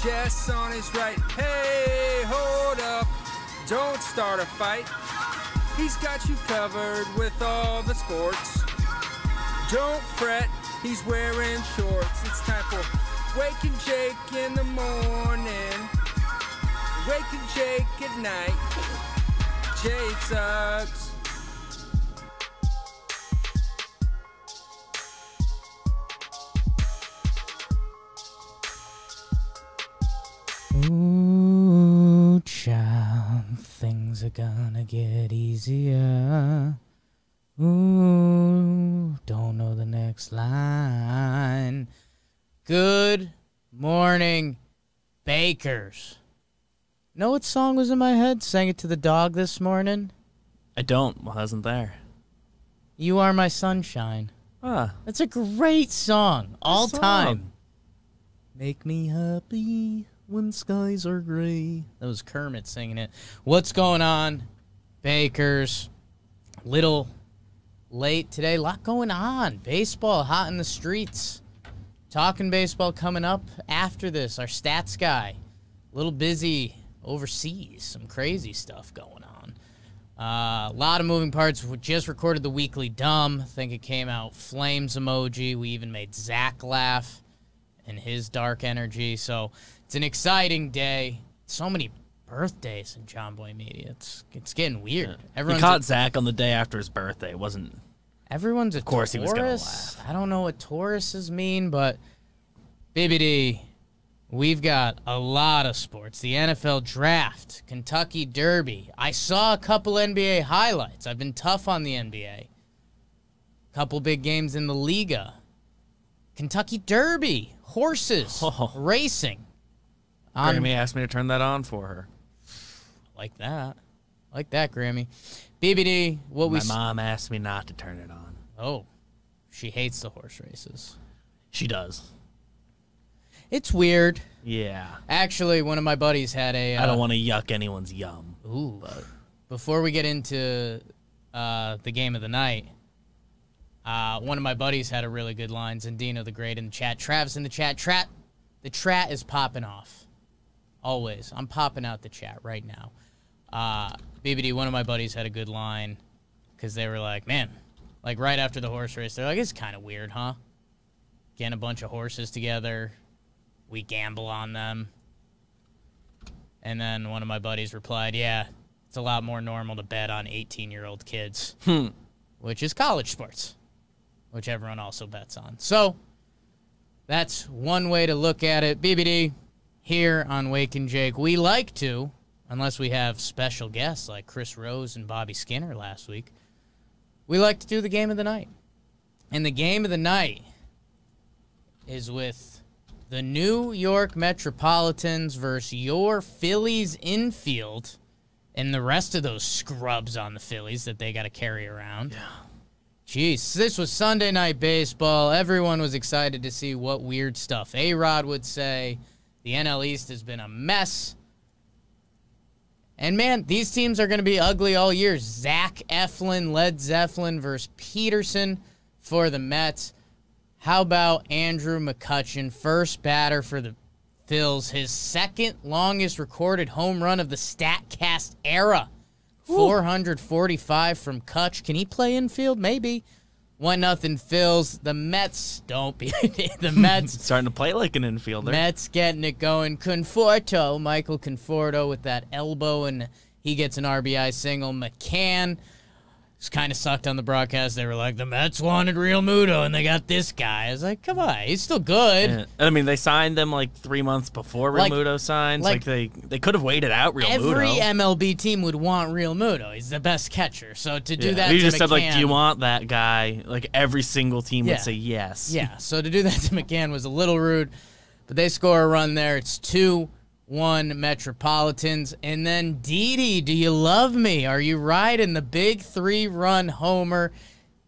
Jess on his right. Hey, hold up. Don't start a fight. He's got you covered with all the sports. Don't fret, he's wearing shorts. It's time for Waking Jake in the morning. Waking Jake at night. Jake sucks. Ooh, child, things are gonna get easier. Ooh, don't know the next line. Good morning, Bakers. Know what song was in my head? Sang it to the dog this morning. I don't. Well, I wasn't there. You Are My Sunshine. Ah, That's a great song. All song. time. Make me happy when skies are gray. That was Kermit singing it. What's going on, Bakers? Little late today. A lot going on. Baseball hot in the streets. Talking baseball coming up after this. Our stats guy. A little busy overseas. Some crazy stuff going on. A lot of moving parts. We just recorded the weekly dumb. I think it came out flames emoji. We even made Zach laugh and his dark energy. So it's an exciting day. So many birthdays in John Boy Media. It's getting weird. Yeah. He caught Zach on the day after his birthday. It wasn't. Everyone's a Taurus. Of course he was gonna laugh. I don't know what Tauruses mean, but BBD, we've got a lot of sports. The NFL Draft, Kentucky Derby. I saw a couple NBA highlights. I've been tough on the NBA. Couple big games in the Liga. Kentucky Derby, horses, racing. Grammy asked me to turn that on for her. Like that. Like that, Grammy. BBD, My mom asked me not to turn it on. Oh, she hates the horse races. She does. It's weird. Yeah. Actually, one of my buddies had a... I don't want to yuck anyone's yum. Ooh. But before we get into the game of the night, one of my buddies had a really good line. Zendino the Great in the chat. Travis in the chat. The chat is popping off. Always. I'm popping out the chat right now. BBD, one of my buddies had a good line because they were like, man, like right after the horse race, they're like, it's kind of weird, huh? Getting a bunch of horses together. We gamble on them. And then one of my buddies replied, yeah, it's a lot more normal to bet on 18-year-old kids, which is college sports, which everyone also bets on. So that's one way to look at it. BBD, here on Wake and Jake, we like to, unless we have special guests like Chris Rose and Bobby Skinner last week, we like to do the game of the night. And the game of the night is with the New York Metropolitans versus your Phillies infield and the rest of those scrubs on the Phillies that they got to carry around. Yeah. Jeez, this was Sunday Night Baseball. Everyone was excited to see what weird stuff A-Rod would say. The NL East has been a mess. And, man, these teams are going to be ugly all year. Zach Eflin, Led Zeppelin versus Peterson for the Mets. How about Andrew McCutchen, first batter for the Phils, his second longest recorded home run of the StatCast era. 445 from Kutch. Can he play infield? Maybe. 1-0 Phils. The Mets don't be the Mets Starting to play like an infielder. Mets getting it going. Conforto, Michael Conforto with that elbow, and he gets an RBI single. McCann just kind of sucked on the broadcast. They were like, the Mets wanted Real Muto, and they got this guy. I was like, come on, he's still good. Yeah. I mean, they signed them like 3 months before Real Muto signs. Like they could have waited out Real Muto. Every MLB team would want Real Muto. He's the best catcher. So to do that you to just McCann, said, like, do you want that guy? Like, every single team would say yes. Yeah, so to do that to McCann was a little rude. But they score a run there. It's 2-1 Metropolitans. And then Didi, do you love me? Are you riding the big 3-run homer?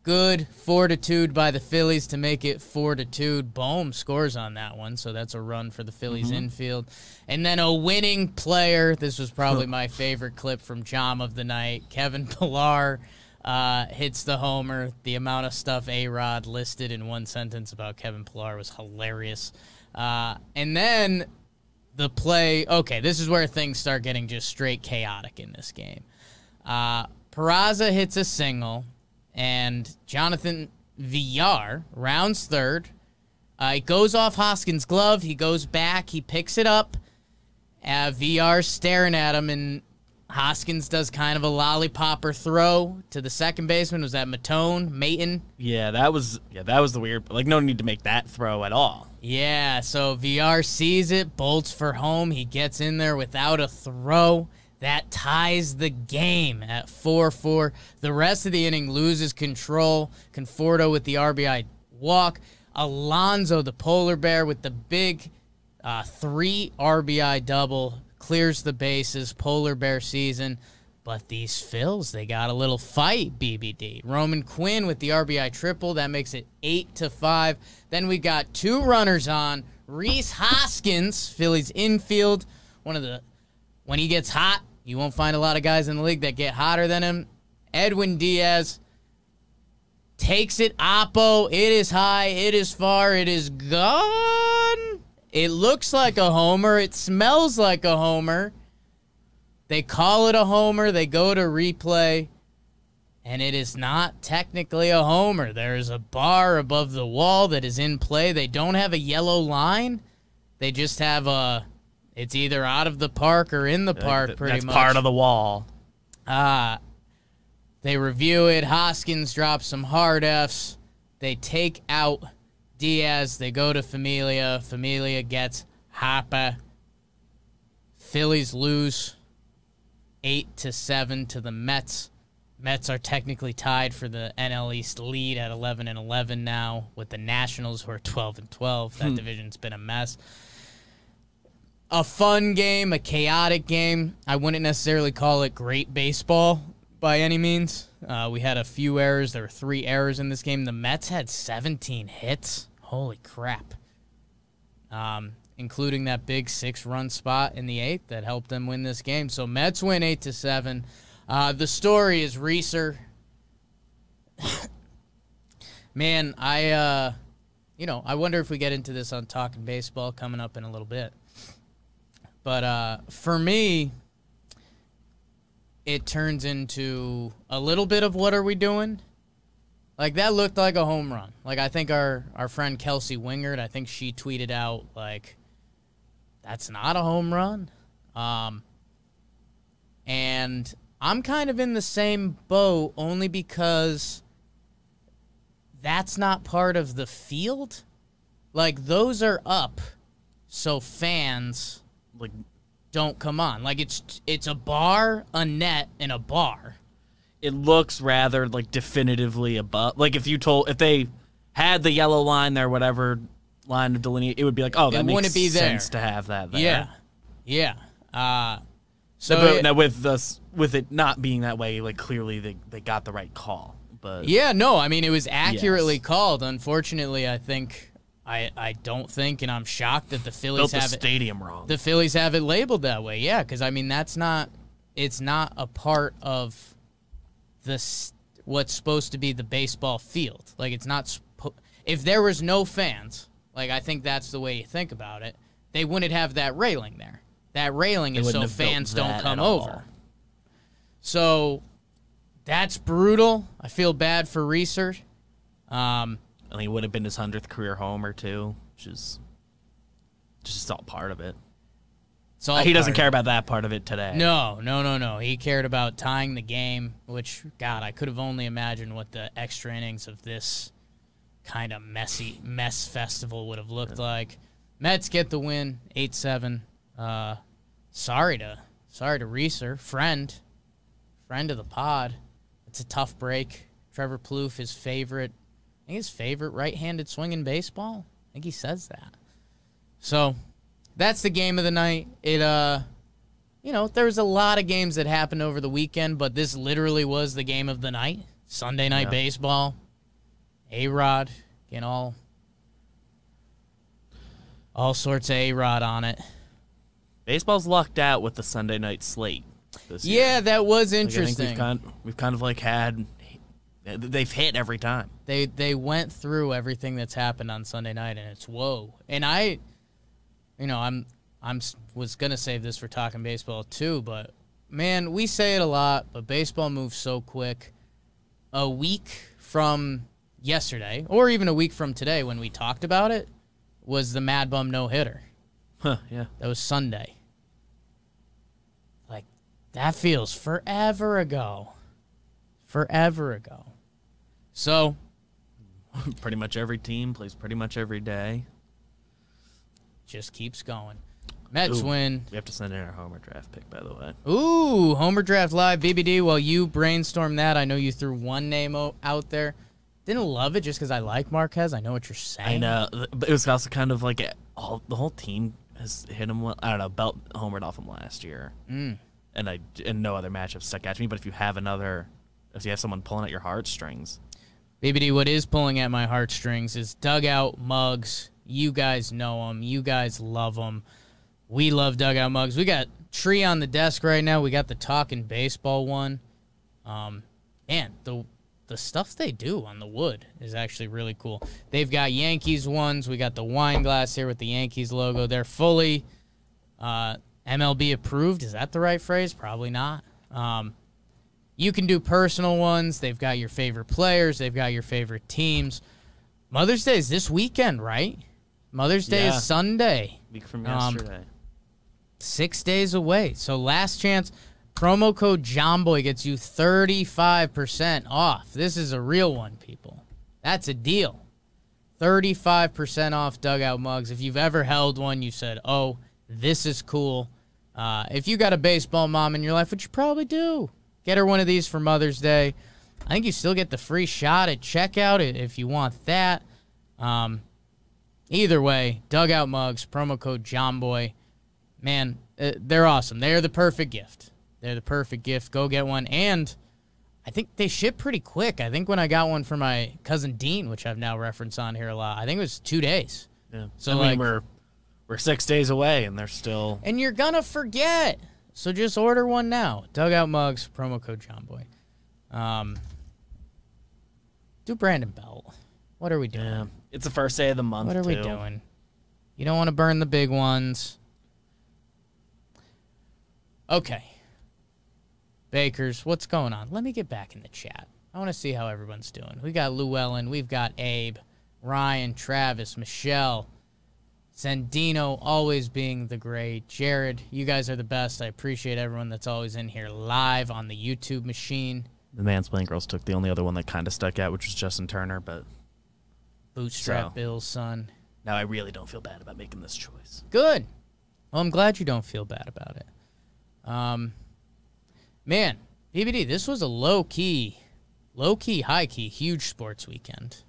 Good fortitude by the Phillies to make it 4-2. Bohm scores on that one, so that's a run for the Phillies infield. And then a winning player. This was probably my favorite clip from Jom of the night. Kevin Pillar hits the homer. The amount of stuff A-Rod listed in one sentence about Kevin Pillar was hilarious. And then the play. Okay, this is where things start getting just straight chaotic in this game. Peraza hits a single, and Jonathan Villar rounds third. It goes off Hoskins' glove. He goes back. He picks it up. Villar's staring at him, and Hoskins does kind of a lollipopper throw to the second baseman. Was that Maton? Yeah, that was the weird. Like, no need to make that throw at all. Yeah, so Villar sees it, bolts for home. He gets in there without a throw. That ties the game at 4-4. The rest of the inning loses control. Conforto with the RBI walk. Alonso, the polar bear, with the big 3 RBI double, clears the bases. Polar bear season. But these Phils, they got a little fight, BBD. Roman Quinn with the RBI triple. That makes it 8-5. Then we got 2 runners on. Rhys Hoskins, Phillies infield. When he gets hot, you won't find a lot of guys in the league that get hotter than him. Edwin Diaz takes it oppo. It is high. It is far. It is gone. It looks like a homer. It smells like a homer. They call it a homer. They go to replay, and it is not technically a homer. There is a bar above the wall that is in play. They don't have a yellow line. They just have it's either out of the park or in the park, pretty much. That's part of the wall. They review it. Hoskins drops some hard Fs. They take out Diaz. They go to Familia. Familia gets Hapa. Phillies lose 8-7 to the Mets. Mets are technically tied for the NL East lead at 11-11 now, with the Nationals who are 12-12. That division's been a mess. A fun game, a chaotic game. I wouldn't necessarily call it great baseball by any means. We had a few errors. There were 3 errors in this game. The Mets had 17 hits. Holy crap. Including that big 6-run spot in the 8th that helped them win this game. So Mets win 8-7. The story is Reeser. Man, I wonder if we get into this on Talking Baseball coming up in a little bit. But for me, it turns into a little bit of what are we doing? Like, that looked like a home run. Like, I think our friend Kelsey Wingard, I think she tweeted out, like, that's not a home run. And I'm kind of in the same boat only because that's not part of the field. Like, those are up, so fans Like, don't come on. Like, it's a bar, a net, and a bar. it looks rather like definitively above. Like if they had the yellow line there, whatever line of delineate, it would be like, oh, that makes sense to have that there. Yeah. So now with it not being that way, like clearly they got the right call. But yeah, no, I mean it was accurately called. Unfortunately, I don't think, and I'm shocked that the Phillies built have the stadium wrong. The Phillies have it labeled that way. Yeah, because I mean it's not a part of what's supposed to be the baseball field. Like it's not. If there was no fans, like I think that's the way you think about it, they wouldn't have that railing there. That railing is so fans don't come over. So that's brutal. I feel bad for Reeser. I think it would have been his 100th career homer too, which is just all part of it. He doesn't care about that part of it today. No. He cared about tying the game, which, God, I could have only imagined what the extra innings of this kind of mess festival would have looked like. Mets get the win, 8-7. Sorry to Reeser, friend of the pod. It's a tough break. Trevor Plouffe, his favorite right-handed swing in baseball. I think he says that. So that's the game of the night. It there's a lot of games that happened over the weekend, but this literally was the game of the night. Sunday night baseball. A-Rod, getting all sorts of A-Rod on it. Baseball's lucked out with the Sunday night slate this year. Yeah, that was interesting. I think we've kind of like had they've hit every time. They went through everything that's happened on Sunday night, and it's whoa. And I'm was going to save this for talking baseball too, but, man, we say it a lot, but baseball moves so quick. A week from yesterday, or even a week from today when we talked about it, was the Mad Bum no-hitter. Huh, yeah. That was Sunday. Like, that feels forever ago. Forever ago. So, pretty much every team plays pretty much every day. Just keeps going. Mets win. We have to send in our Homer draft pick, by the way. Ooh, Homer draft live. BBD, while you brainstorm that, I know you threw one name out there. Didn't love it just because I like Marquez. I know what you're saying. I know, but it was also kind of like the whole team has hit him. I don't know, Belt homered off him last year, and no other matchup stuck out to me. But if you have someone pulling at your heartstrings, BBD, what is pulling at my heartstrings is Dugout Mugs. You guys know them. You guys love them. We love Dugout Mugs. We got Tree on the desk right now. We got the Talking Baseball one. Man, the stuff they do on the wood is actually really cool. They've got Yankees ones. We got the wine glass here with the Yankees logo. They're fully MLB approved. Is that the right phrase? Probably not. You can do personal ones. They've got your favorite players. They've got your favorite teams. Mother's Day is this weekend, right? Mother's Day is Sunday. Week from yesterday. 6 days away. So last chance. Promo code JOHNBOY gets you 35% off. This is a real one, people. That's a deal. 35% off Dugout Mugs. If you've ever held one, you said, oh, this is cool. If you got a baseball mom in your life, which you probably do, get her one of these for Mother's Day. I think you still get the free shot at checkout if you want that. Either way, Dugout Mugs, promo code JOHNBOY. Man, they're awesome. They're the perfect gift. They're the perfect gift. Go get one. And I think they ship pretty quick. I think when I got one for my cousin Dean, which I've now referenced on here a lot, I think it was 2 days. Yeah. So we're 6 days away, and they're still. And you're gonna forget. So just order one now. Dugout Mugs, promo code JOHNBOY. Do Brandon Belt. What are we doing? Yeah. It's the first day of the month. What are we doing? You don't want to burn the big ones. Okay. Bakers, what's going on? Let me get back in the chat. I want to see how everyone's doing. We got Llewellyn. We've got Abe, Ryan, Travis, Michelle, Sandino, always being the great. Jared, you guys are the best. I appreciate everyone that's always in here live on the YouTube machine. The Mansplaining Girls took the only other one that kind of stuck out, which was Justin Turner, but... Bootstrap Bill's son. Now I really don't feel bad about making this choice. Good. Well, I'm glad you don't feel bad about it. Man, BBD, this was a low-key, high-key, huge sports weekend.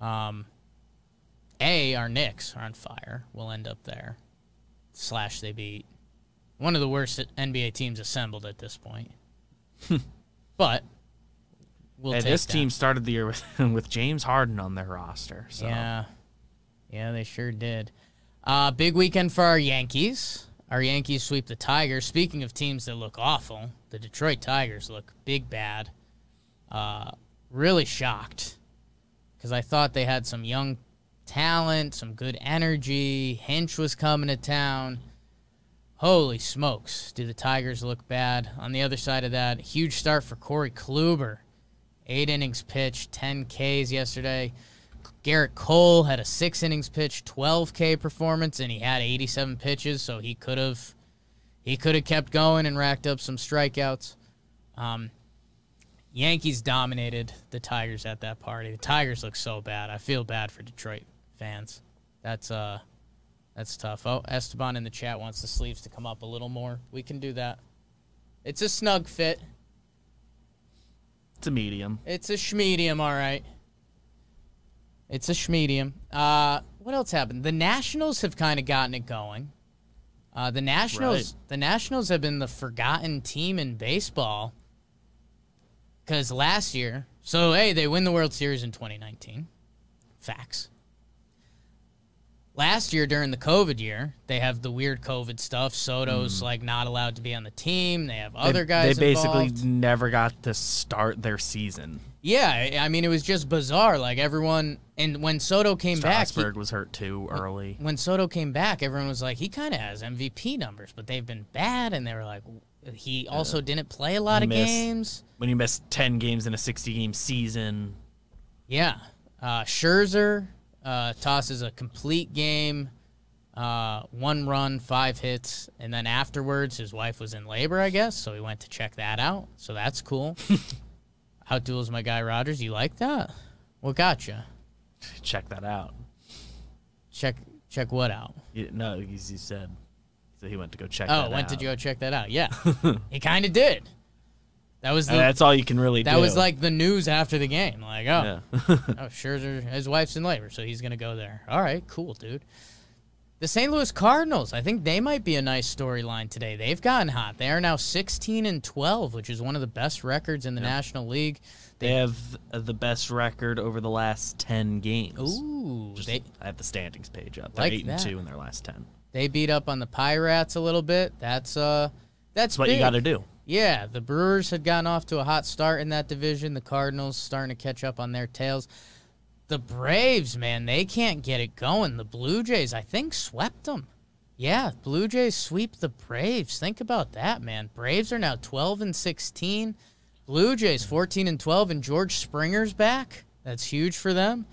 Our Knicks are on fire. We'll end up there. / they beat one of the worst NBA teams assembled at this point. But we'll take this that. team started the year with James Harden on their roster. So. Yeah, they sure did. Big weekend for our Yankees. Our Yankees sweep the Tigers. Speaking of teams that look awful, the Detroit Tigers look big bad. Really shocked because I thought they had some young talent, some good energy. Hinch was coming to town. Holy smokes, do the Tigers look bad. On the other side of that, huge start for Corey Kluber. 8 innings pitched, 10 Ks yesterday. Garrett Cole had a 6 innings pitch, 12 K performance, and he had 87 pitches, so he could have kept going and racked up some strikeouts. Yankees dominated the Tigers at that party. The Tigers look so bad. I feel bad for Detroit fans. That's tough. Oh, Esteban in the chat wants the sleeves to come up a little more. We can do that. It's a snug fit. It's a medium. It's a schmedium, all right. It's a schmedium. What else happened? The Nationals have kind of gotten it going. The Nationals have been the forgotten team in baseball because last year, they win the World Series in 2019. Facts. last year during the COVID year, they have the weird COVID stuff. Soto's like not allowed to be on the team. They have other guys They basically involved. never got to start their season. Yeah, I mean, it was just bizarre. Like, everyone, and when Soto came back, Strasburg was hurt too early. when Soto came back, everyone was like, he kind of has MVP numbers, but they've been bad, and they were like, he also didn't play a lot of games. When you miss 10 games in a 60-game season. Yeah. Scherzer tosses a complete game, 1 run, 5 hits, and then afterwards his wife was in labor, I guess, so he went to check that out. So that's cool. Outduels my guy Rogers. You like that? What got you? Check that out. Check what out? No, he said he went to go check that out. Oh, went to go check that out. Yeah. He kind of did. That was that's all you can really do. That was like the news after the game. Like, Yeah. Scherzer, his wife's in labor, so he's going to go there. All right, cool, dude. The St. Louis Cardinals, I think they might be a nice storyline today. They've gotten hot. They are now 16-12, which is one of the best records in the National League. They have the best record over the last 10 games. Ooh. I have the standings page up. They're Like 8-2 in their last 10. They beat up on the Pirates a little bit. That's what you got to do. Yeah, the Brewers had gotten off to a hot start in that division. The Cardinals starting to catch up on their tails. The Braves, man, they can't get it going. The Blue Jays, I think, swept them. Yeah, Blue Jays sweep the Braves. Think about that, man. Braves are now 12-16. Blue Jays 14-12, and George Springer's back. That's huge for them.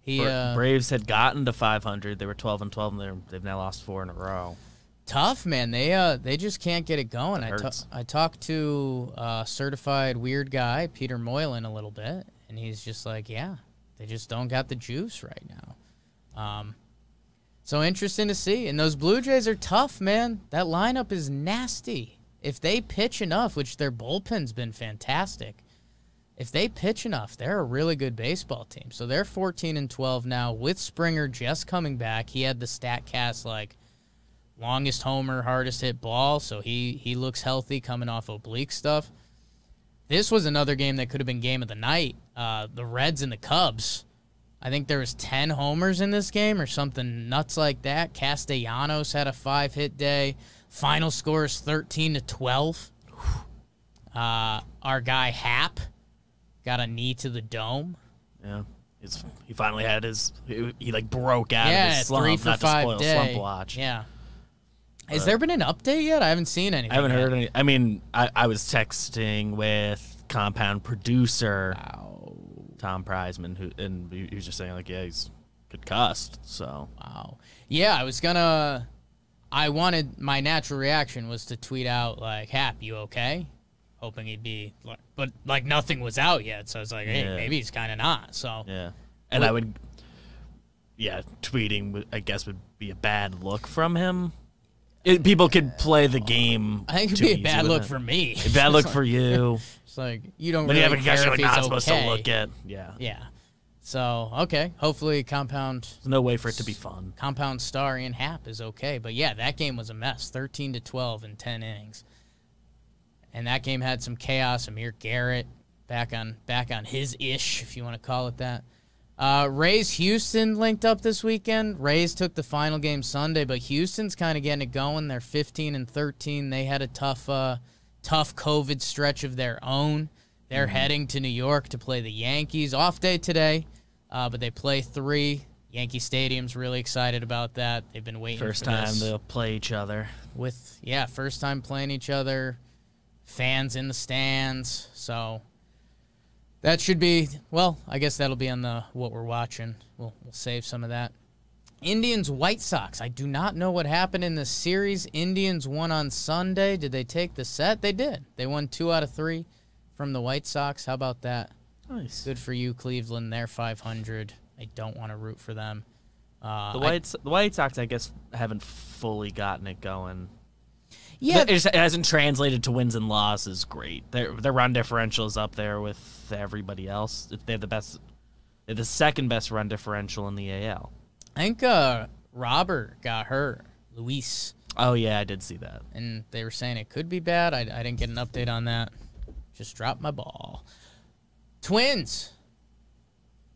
Braves had gotten to 500. They were 12-12, and they've now lost 4 in a row. Tough, man. They just can't get it going. I talked to a certified weird guy, Peter Moylan, a little bit, and he's just like, yeah, they just don't got the juice right now. So interesting to see. And those Blue Jays are tough, man. That lineup is nasty. If they pitch enough, which their bullpen's been fantastic, if they pitch enough, they're a really good baseball team. So they're 14-12 now with Springer just coming back. He had the StatCast, like, longest homer, hardest hit ball, so he looks healthy coming off oblique stuff. This was another game that could have been game of the night. The Reds and the Cubs. I think there was 10 homers in this game or something nuts like that. Castellanos had a 5-hit day. Final score is 13-12. Our guy Happ got a knee to the dome. Yeah. He finally had he like broke out of his slump. 3 for not 5 to spoil day. slump watch. Yeah. Has there been an update yet? I haven't seen anything. I haven't yet. heard any. I mean, I was texting with compound producer Tom Prizeman, and he was just saying, like, yeah, he's concussed, so. Wow. Yeah, my natural reaction was to tweet out, like, Hap, you okay? Hoping he'd be, but, like, nothing was out yet, so I was like, hey, maybe he's kind of not, so. Yeah. And tweeting, I guess, would be a bad look from him. People could play the game. I think it'd be a bad look for me. A bad look for you. It's like, you don't When really you have a concussion, care you're if not he's supposed okay. to look at. Yeah. Yeah. So, okay. Hopefully Compound There's no way for it to be fun. Star Ian Happ is okay. But, yeah, that game was a mess. 13-12 in 10 innings. And that game had some chaos. Amir Garrett back on his ish, if you want to call it that. Rays Houston linked up this weekend. Rays took the final game Sunday, but Houston's kind of getting it going. They're 15-13. They had a tough COVID stretch of their own. They're heading to New York to play the Yankees. Off day today, but they play 3. Yankee Stadium's really excited about that. They've been waiting First for time this. they'll play each other. First time playing each other. Fans in the stands. So that should be, well, I guess that'll be on what we're watching. We'll save some of that. Indians, White Sox. I do not know what happened in this series. Indians won on Sunday. Did they take the set? They did. They won 2 out of 3 from the White Sox. How about that? Nice. Good for you, Cleveland. They're 500. I don't want to root for them. The White Sox, I guess, haven't fully gotten it going. Yeah, It hasn't translated to wins and losses great. Their run differential is up there with everybody else. They have the second best run differential in the AL. I think Robert got hurt. Luis. Oh, yeah, I did see that. And they were saying it could be bad. I didn't get an update on that. Just dropped my ball. Twins.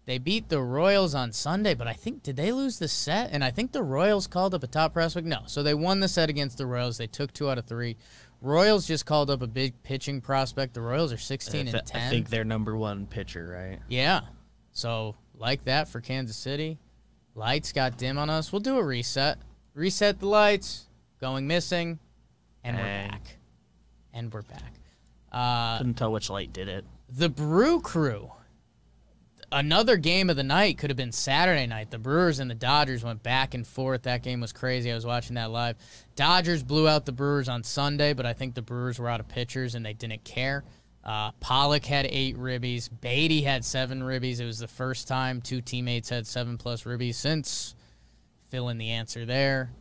They beat the Royals on Sunday, but I think, did they lose the set? And I think the Royals called up a top prospect. No, so they won the set against the Royals. They took 2 out of 3. Royals just called up a big pitching prospect. The Royals are 16 and 10. I think they're #1 pitcher, right? Yeah. So, like that for Kansas City. Lights got dim on us. We'll do a reset. Reset the lights. Going missing. And we're back. And we're back. Couldn't tell which light did it. The Brew Crew. Another game of the night could have been Saturday night. The Brewers and the Dodgers went back and forth. That game was crazy. I was watching that live. Dodgers blew out the Brewers on Sunday, but I think the Brewers were out of pitchers and they didn't care. Pollock had 8 ribbies. Beatty had 7 ribbies. It was the first time 2 teammates had 7+ ribbies since. Fill in the answer there.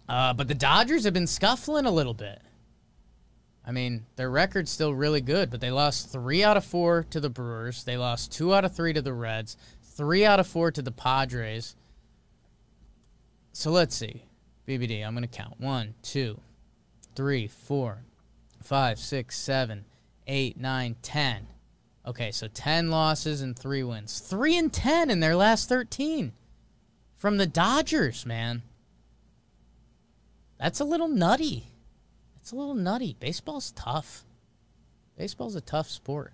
But the Dodgers have been scuffling a little bit. I mean, their record's still really good, but they lost 3 out of 4 to the Brewers. They lost 2 out of 3 to the Reds, 3 out of 4 to the Padres. So let's see. BBD, I'm going to count. 1, 2, 3, 4, 5, 6, 7, 8, 9, 10. Okay, so 10 losses and 3 wins. 3 and 10 in their last 13 from the Dodgers, man. That's a little nutty. It's a little nutty. Baseball's tough. Baseball's a tough sport.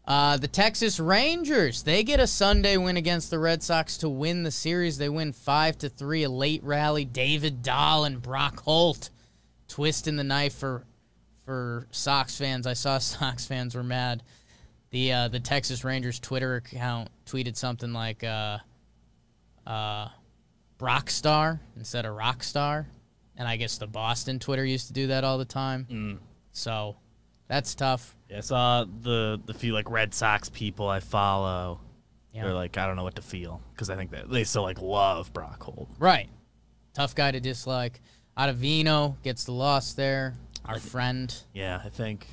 The Texas Rangers, they get a Sunday win against the Red Sox to win the series. They win 5-3, a late rally. David Dahl and Brock Holt twisting the knife for Sox fans. I saw Sox fans were mad. The Texas Rangers Twitter account tweeted something like Brockstar instead of Rockstar. And I guess the Boston Twitter used to do that all the time. So that's tough. Yeah, I saw the few like Red Sox people I follow. Yeah. They're like, I don't know what to feel because I think that they still like love Brock Holt. Right. Tough guy to dislike. Ottavino gets the loss there. Our friend. Yeah, I think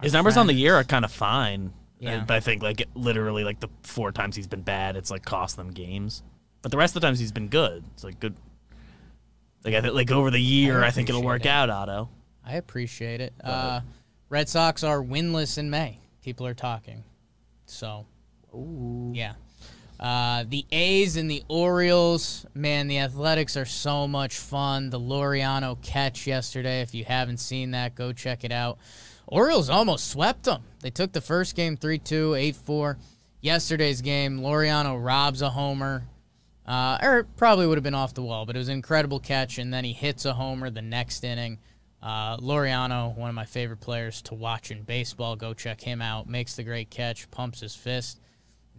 his numbers on the year are kind of fine. Yeah. But I think like literally like the 4 times he's been bad, it's like cost them games. But the rest of the times he's been good. It's like good. Like I think, like over the year, I think it'll work out, Otto. I appreciate it. Red Sox are winless in May. People are talking. So, yeah. The A's and the Orioles, man, the Athletics are so much fun. The Laureano catch yesterday, if you haven't seen that, go check it out. Orioles almost swept them. They took the first game 3-2, 8-4. Yesterday's game, Laureano robs a homer. Or probably would have been off the wall, but it was an incredible catch, and then he hits a homer the next inning. Laureano, one of my favorite players to watch in baseball. Go check him out. Makes the great catch, pumps his fist.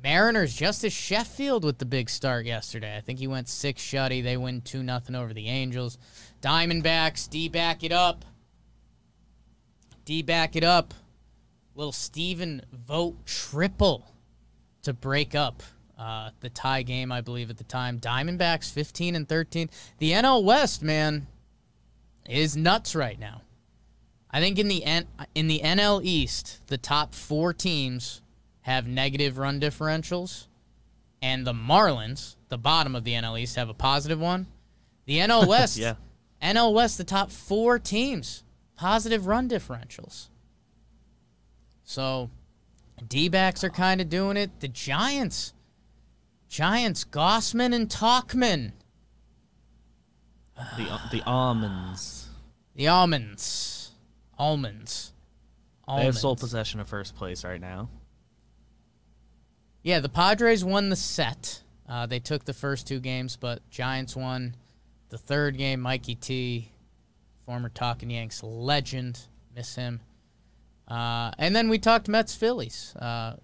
Mariners, Justice Sheffield with the big start yesterday. I think he went 6 shutty. They win 2-0 over the Angels. Diamondbacks, D-back it up. D-back it up. Little Steven Vogt triple to break up the tie game, I believe, at the time. Diamondbacks 15-13. The NL West, man, is nuts right now. I think in the NL East, the top 4 teams have negative run differentials, and the Marlins, the bottom of the NL East, have a positive one. The NL West, yeah. NL West, the top 4 teams, positive run differentials. So, D-backs are kind of doing it. The Giants, Gossman and Talkman. The almonds. The almonds. They have sole possession of first place right now. Yeah, the Padres won the set. They took the first 2 games, but Giants won the 3rd game. Mikey T, former Talkin' Yanks legend. Miss him. And then we talked Mets-Phillies.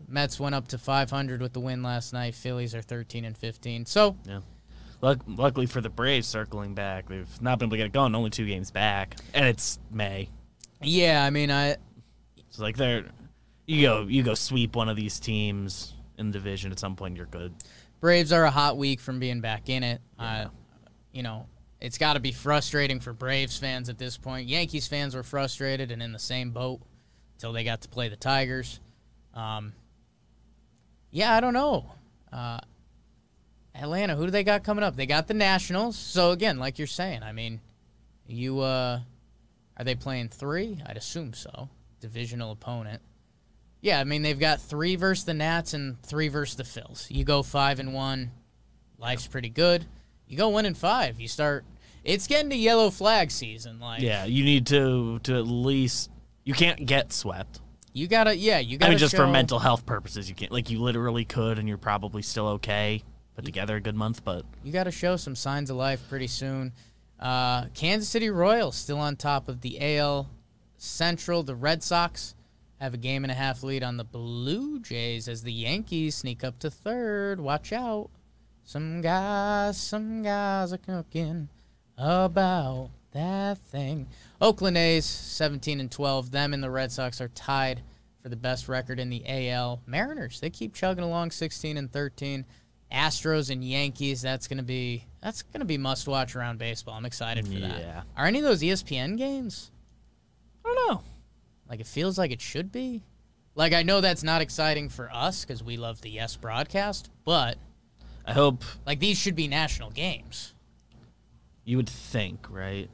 Mets went up to 500 with the win last night. Phillies are 13-15. So, yeah. Luckily for the Braves, circling back, they've not been able to get it going. Only 2 games back, and it's May. Yeah, I mean, it's like you go sweep one of these teams in the division. At some point, you're good. Braves are a hot week from being back in it. Yeah. It's got to be frustrating for Braves fans at this point. Yankees fans were frustrated and in the same boat until they got to play the Tigers. Yeah, I don't know. Atlanta, who do they got coming up? They got the Nationals. So, again, like you're saying, I mean, are they playing 3? I'd assume so. Divisional opponent. Yeah, I mean, they've got 3 versus the Nats and 3 versus the Phils. You go 5-1, life's pretty good. You go 1-5, you start. It's getting to yellow flag season. Like, yeah, you need to at least. You can't get swept. You gotta. I mean, just for mental health purposes, you can't. Like, you literally could, and you're probably still okay. Put together a good month, but you got to show some signs of life pretty soon. Kansas City Royals still on top of the AL Central. The Red Sox have a 1.5 lead on the Blue Jays as the Yankees sneak up to 3rd. Watch out. Some guys are cooking about that thing. Oakland A's 17-12. Them and the Red Sox are tied for the best record in the AL. Mariners, they keep chugging along 16-13. Astros and Yankees, that's gonna be must watch around baseball. I'm excited for that. Yeah. Are any of those ESPN games? I don't know. Like, it feels like it should be. Like, I know that's not exciting for us because we love the Yes broadcast, but I hope like these should be national games. you would think, right?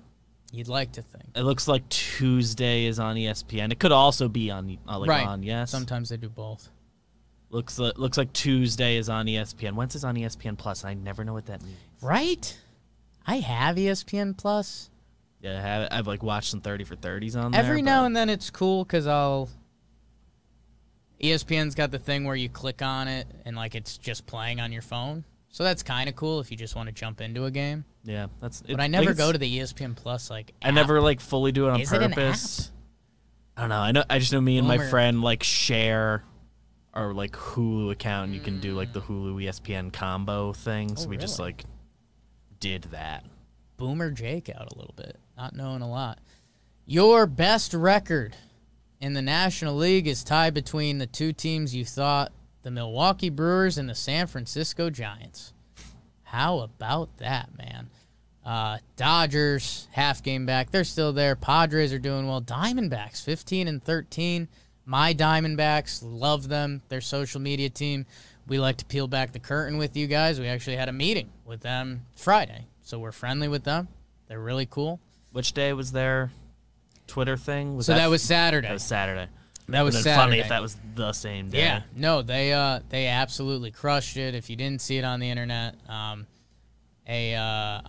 You'd like to think. It looks like Tuesday is on ESPN. It could also be on Right. on Yes. Sometimes they do both. Looks like Tuesday is on ESPN. When's it on ESPN Plus? I never know what that means. Right? I have ESPN Plus. Yeah, I've like watched some 30 for 30s on there. Every now and then it's cool because ESPN's got the thing where you click on it and like it's just playing on your phone. So that's kind of cool if you just want to jump into a game. Yeah, that's. But I never go to the ESPN Plus like. I never like fully do it on Is it an purpose. I don't know. I just know me and my friend like share our like Hulu account. And you can do like the Hulu ESPN combo thing. So we just really? like did that. Boomer Jake out a little bit, not knowing a lot. Your best record in the National League is tied between the two teams you thought, the Milwaukee Brewers and the San Francisco Giants. How about that, man? Dodgers, half game back. They're still there. Padres are doing well. Diamondbacks, 15-13. My Diamondbacks, love them. Their social media team. We like to peel back the curtain with you guys. We actually had a meeting with them Friday. So we're friendly with them. They're really cool. Which day was their Twitter thing? That was Saturday. That was Saturday. That was Saturday. Funny if that was the same day. Yeah. No, they absolutely crushed it. If you didn't see it on the internet, I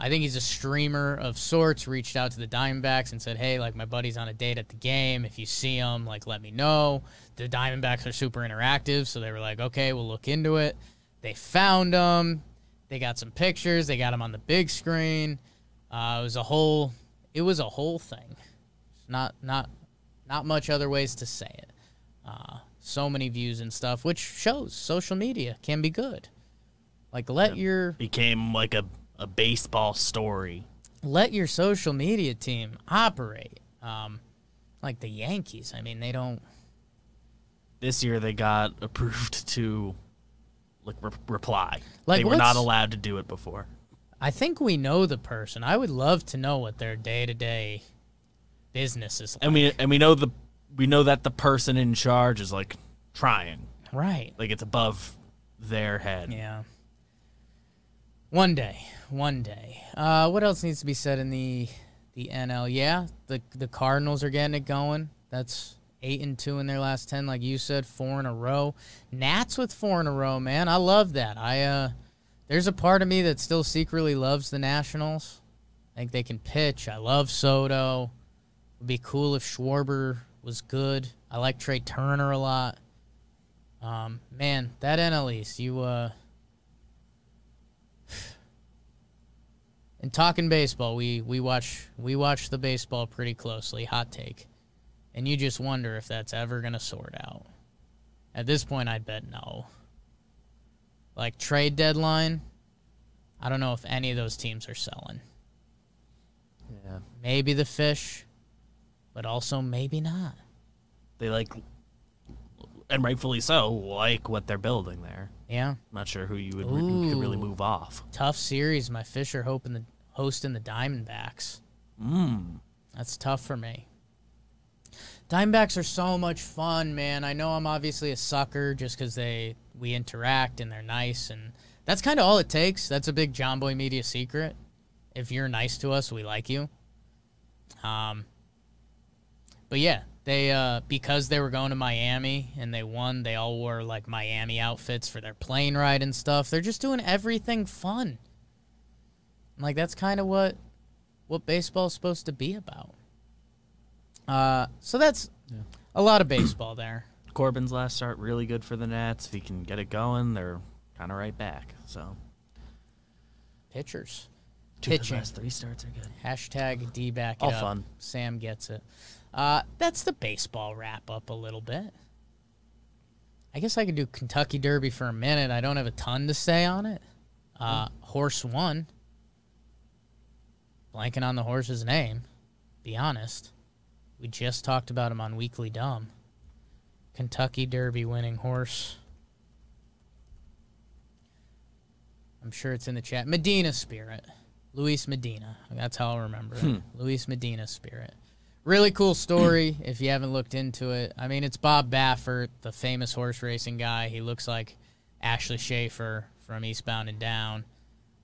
think he's a streamer of sorts, reached out to the Diamondbacks and said, hey, like, my buddy's on a date at the game. If you see him, like, let me know. The Diamondbacks are super interactive, so they were like, okay, we'll look into it. They found him. They got some pictures. They got him on the big screen. It was a whole thing. Not much other ways to say it. So many views and stuff, which shows social media can be good. Like, became like a baseball story. Let your social media team operate. Like the Yankees. I mean, they don't. This year they got approved to like reply. Like, they were not allowed to do it before. I think we know the person. I would love to know what their day-to-day business is like. And we know that the person in charge is like trying. Right. Like, it's above their head. Yeah. One day. What else needs to be said in the NL? Yeah, the Cardinals are getting it going. That's 8-2 in their last 10, like you said, 4 in a row. Nats with 4 in a row, man. I love that. There's a part of me that still secretly loves the Nationals. I think they can pitch. I love Soto. It would be cool if Schwarber was good. I like Trey Turner a lot. Man, that NL East, and talking baseball, we watch the baseball pretty closely. Hot take. And you just wonder if that's ever going to sort out. At this point, I'd bet no. Like, trade deadline, I don't know if any of those teams are selling. Yeah. Maybe the Fish, but also maybe not. They like, and rightfully so, like what they're building there. Yeah. I'm not sure who you who could really move off. Tough series. My Fish are hosting the Diamondbacks. That's tough for me. Diamondbacks are so much fun, man. I know I'm obviously a sucker just because we interact and they're nice, and that's kind of all it takes. That's a big John Boy Media secret. If you're nice to us, we like you. But yeah, They because they were going to Miami and they won, they all wore like Miami outfits for their plane ride and stuff. They're just doing everything fun. Like that's kind of what baseball's supposed to be about. So that's a lot of baseball there. Corbin's last start really good for the Nats. If he can get it going, they're kind of right back. So pitchers. Pitching. Last 3 starts are good. Hashtag D-back it all up. Fun. Sam gets it. That's the baseball wrap-up a little bit. I guess I could do Kentucky Derby for a minute. I don't have a ton to say on it. Horse won. Blanking on the horse's name. Be honest. We just talked about him on Weekly Dumb. Kentucky Derby winning horse. I'm sure it's in the chat. Medina Spirit. Luis Medina. That's how I'll remember it. Luis Medina Spirit. Really cool story if you haven't looked into it. I mean, it's Bob Baffert, the famous horse racing guy. He looks like Ashley Schaefer from Eastbound and Down.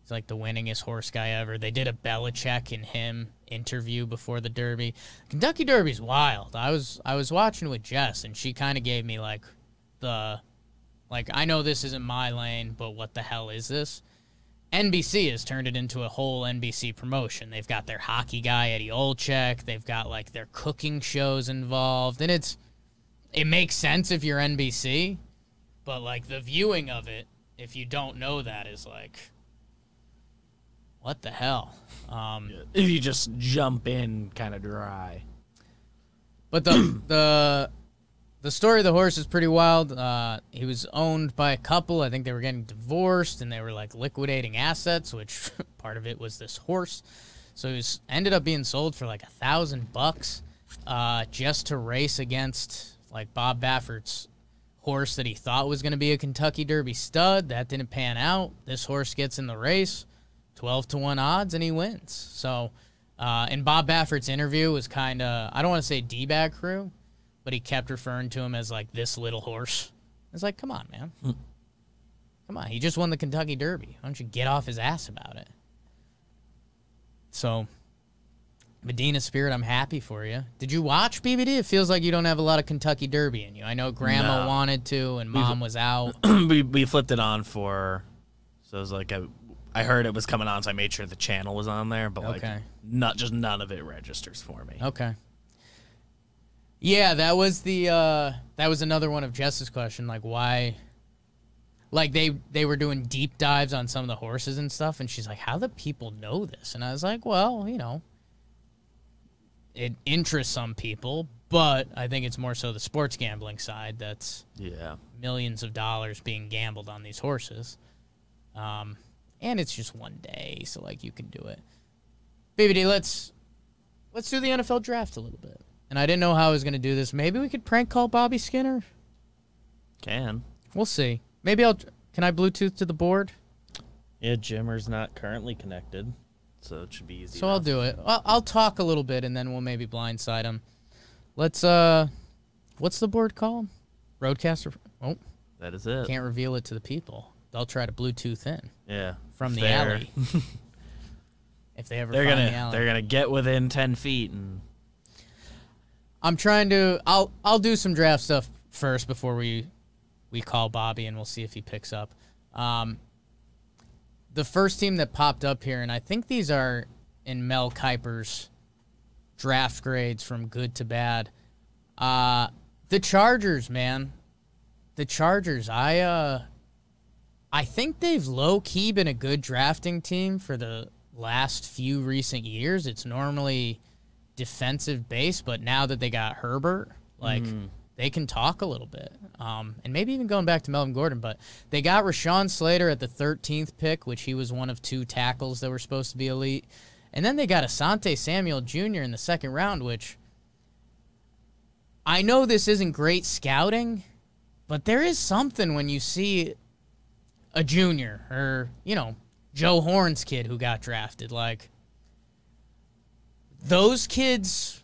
He's like the winningest horse guy ever. They did a Belichick and him interview before the Derby. Kentucky Derby's wild. I was watching with Jess, and she kind of gave me like I know this isn't my lane, but what the hell is this? NBC has turned it into a whole NBC promotion. They've got their hockey guy, Eddie Olczyk. They've got, like, their cooking shows involved. And it makes sense if you're NBC, but, like, the viewing of it, if you don't know that, is like, what the hell? If you just jump in kind of dry. But the story of the horse is pretty wild. He was owned by a couple. I think they were getting divorced, and they were, like, liquidating assets, which part of it was this horse. So he ended up being sold for, like, $1,000 just to race against, like, Bob Baffert's horse that he thought was going to be a Kentucky Derby stud. That didn't pan out. This horse gets in the race, 12-1 odds, and he wins. So, and Bob Baffert's interview was kind of, I don't want to say D-bag crew, but he kept referring to him as, like, this little horse. It's like, come on, man. Come on. He just won the Kentucky Derby. Why don't you get off his ass about it? So, Medina Spirit, I'm happy for you. Did you watch BBD? It feels like you don't have a lot of Kentucky Derby in you. I know Grandma wanted to, and Mom was out. we flipped it on so it was like I heard it was coming on, so I made sure the channel was on there, but like none of it registers for me. Okay. Yeah, that was another one of Jess's question, like why, like they were doing deep dives on some of the horses and stuff, and she's like, how do people know this? And I was like, well, you know, it interests some people, but I think it's more so the sports gambling side that's millions of dollars being gambled on these horses. And it's just one day, so like you can do it. BBD, let's do the NFL draft a little bit. And I didn't know how I was going to do this. Maybe we could prank call Bobby Skinner? Can. We'll see. Maybe can I Bluetooth to the board? Yeah, Jimmer's not currently connected, so it should be easy. So enough. I'll do it. I'll talk a little bit, and then we'll maybe blindside him. Let's, what's the board called? Roadcaster? Oh. That is it. Can't reveal it to the people. They'll try to Bluetooth in. Yeah. From the alley. If they ever find the alley. They're going to get within 10 feet and... I'm trying to. I'll do some draft stuff first before we call Bobby, and we'll see if he picks up. The first team that popped up here, and I think these are in Mel Kiper's draft grades from good to bad. The Chargers, man, the Chargers. I think they've low key been a good drafting team for the last few recent years. It's normally defensive base, but now that they got Herbert, like they can talk a little bit. And maybe even going back to Melvin Gordon, but they got Rashawn Slater at the 13th pick, which he was one of 2 tackles that were supposed to be elite. And then they got Asante Samuel Jr. in the 2nd round, which I know this isn't great scouting, but there is something when you see a junior or, you know, Joe Horn's kid who got drafted, like, those kids'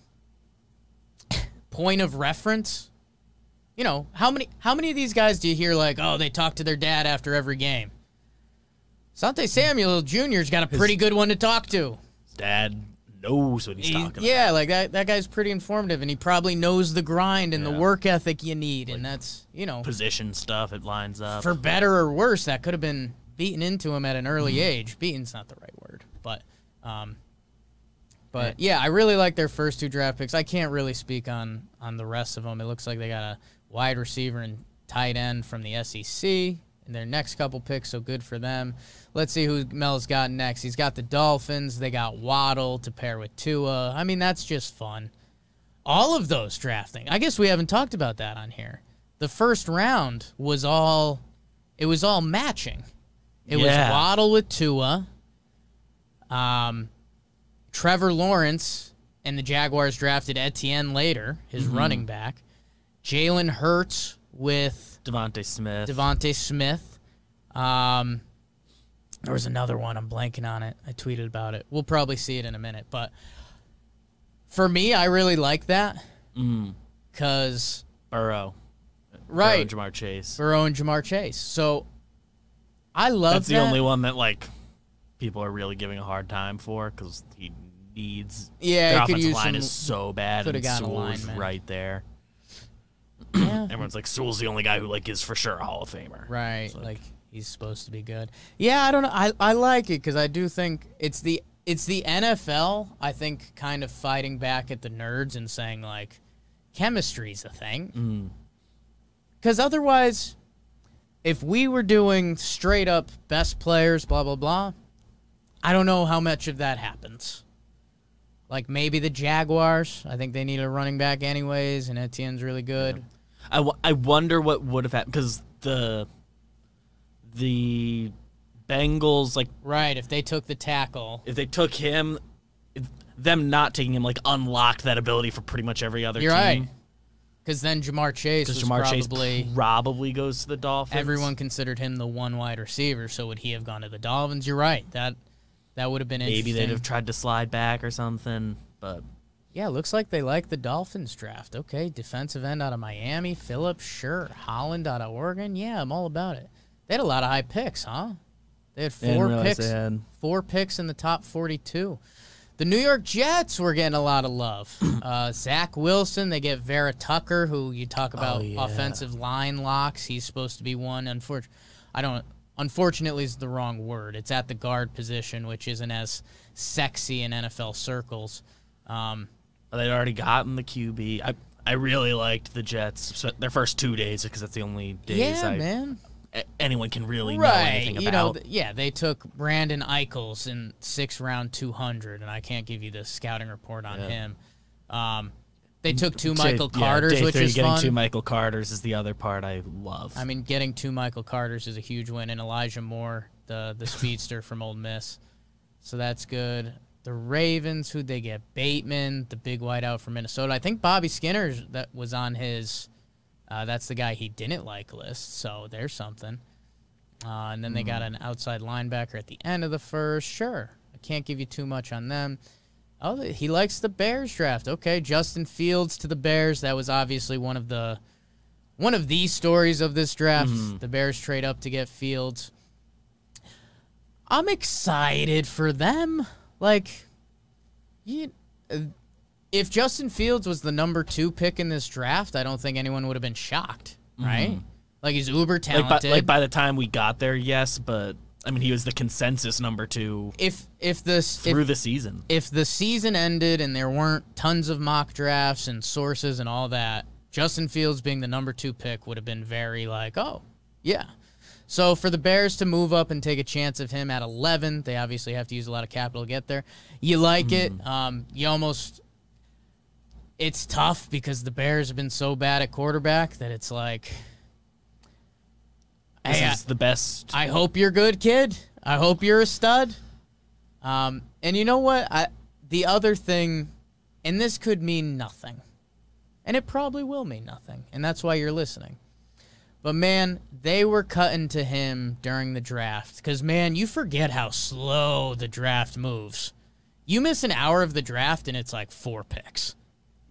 point of reference, you know, how many of these guys do you hear like, oh, they talk to their dad after every game? Asante Samuel Jr.'s got a pretty good one to talk to. His dad knows what he's talking about. Yeah, like that guy's pretty informative, and he probably knows the grind and the work ethic you need, and that's, position stuff, it lines up. For better or worse, that could have been beaten into him at an early age. Beaten's not the right word, but yeah, I really like their first 2 draft picks. I can't really speak on the rest of them. It looks like they got a wide receiver and tight end from the SEC in their next couple picks, so good for them. Let's see who Mel's got next. He's got the Dolphins. They got Waddle to pair with Tua. I mean, that's just fun. All of those drafting. I guess we haven't talked about that on here. The first round was all matching. It was Waddle with Tua. Trevor Lawrence and the Jaguars drafted Etienne later, his running back. Jalen Hurts with Devontae Smith. There was another one. I'm blanking on it. I tweeted about it. We'll probably see it in a minute. But for me, I really like that. Because Burrow. Right. Burrow and Jamar Chase. So I love That's that. the only one that, people are really giving a hard time for because he needs. Yeah, their he could offensive use line some. is so bad, and gotten a Sewell's lineman. right there. Yeah. Everyone's like, Sewell's the only guy who is for sure a Hall of Famer. Right. He's supposed to be good. Yeah, I don't know. I like it because I do think it's the NFL, I think, kind of fighting back at the nerds and saying, chemistry's a thing. Because otherwise, if we were doing straight up best players, blah, blah, blah, I don't know how much of that happens. Maybe the Jaguars. I think they need a running back anyways, and Etienne's really good. Yeah. I wonder what would have happened because the Bengals, right, if they took the tackle. If they took him, them not taking him, unlocked that ability for pretty much every other team. You're right. Because then Jamar Chase probably goes to the Dolphins. Everyone considered him the one wide receiver, so would he have gone to the Dolphins? You're right. That would have been interesting. Maybe they'd have tried to slide back or something, but... Yeah, looks like they like the Dolphins draft. Okay, defensive end out of Miami, Phillips, sure. Holland out of Oregon, yeah, I'm all about it. They had a lot of high picks, huh? They had 4 picks. 4 picks in the top 42. The New York Jets were getting a lot of love. Zach Wilson, they get Vera Tucker, who you talk about offensive line locks. He's supposed to be one. Unfortunately is the wrong word. It's at the guard position, which isn't as sexy in NFL circles. They'd already gotten the QB. I really liked the Jets their first 2 days because that's the only days anyone can really know anything about. They took Brandon Eichels in 6th round 200, and I can't give you the scouting report on him. They took 2 Michael Carters, which is getting fun. 2 Michael Carters is the other part I love. I mean, getting 2 Michael Carters is a huge win, and Elijah Moore, the speedster from Ole Miss. So that's good. The Ravens, who'd they get? Bateman, the big wideout from Minnesota. I think Bobby Skinner that was on his that's the guy he didn't like list, so there's something. And then they got an outside linebacker at the end of the first. Sure. I can't give you too much on them. Oh, he likes the Bears draft. Okay, Justin Fields to the Bears. That was obviously one of the stories of this draft. The Bears trade up to get Fields. I'm excited for them. If Justin Fields was the number 2 pick in this draft, I don't think anyone would have been shocked, right? He's uber talented. By the time we got there, yes, but I mean he was the consensus number 2 through the season. If the season ended and there weren't tons of mock drafts and sources and all that, Justin Fields being the number 2 pick would have been very oh, yeah. So for the Bears to move up and take a chance of him at 11, they obviously have to use a lot of capital to get there. You like it. It's tough because the Bears have been so bad at quarterback that it's this is the best. I hope you're good, kid. I hope you're a stud. And you know what? The other thing, and this could mean nothing, and it probably will mean nothing, and that's why you're listening. But, man, they were cutting to him during the draft because, man, you forget how slow the draft moves. You miss an hour of the draft, and it's 4 picks.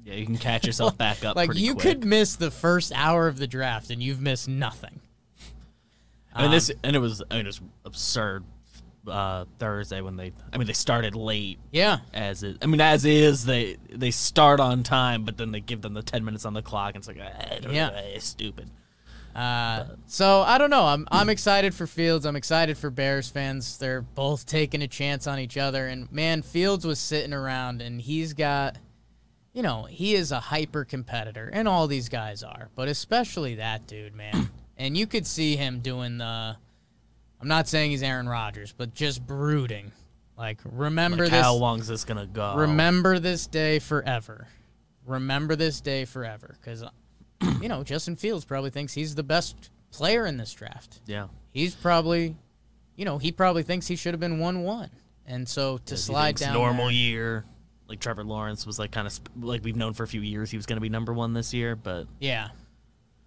Yeah, you can catch yourself back up pretty you quick. could miss the first hour of the draft, and you've missed nothing. It was absurd. Thursday when they started late. Yeah. As is, they start on time, but then they give them the 10 minutes on the clock, and it's like, it's stupid. So I don't know. I'm excited for Fields. I'm excited for Bears fans. They're both taking a chance on each other. And man, Fields was sitting around, and he's got, he is a hyper competitor, and all these guys are, but especially that dude, man. And you could see him doing I'm not saying he's Aaron Rodgers, but just brooding. Like, remember this. How long is this gonna go? Remember this day forever. Remember this day forever, because. Justin Fields probably thinks he's the best player in this draft. Yeah. He's probably, he probably thinks he should have been 1-1. And so to slide down normal there, year, like Trevor Lawrence was like kind of like we've known for a few years he was going to be number 1 this year, but yeah.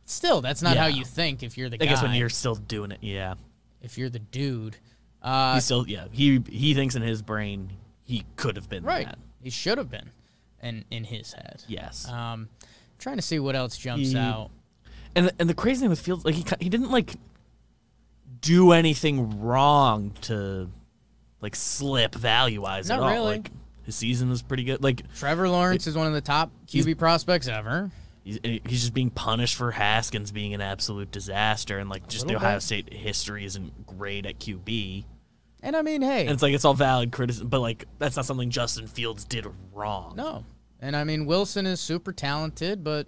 Still, that's not how you think if you're the guy. I guess when you're still doing it, yeah. If you're the dude. He's still, he thinks in his brain he could have been that. He should have been in his head. Yes. Trying to see what else jumps out. And the crazy thing with Fields, like he didn't like do anything wrong to like slip value wise at all. Really. Like his season was pretty good. Like Trevor Lawrence is one of the top QB prospects ever. He's just being punished for Haskins being an absolute disaster, and like just the Ohio State history isn't great at QB. And I mean, hey, and it's like it's all valid criticism, but like that's not something Justin Fields did wrong. No. And, I mean, Wilson is super talented, but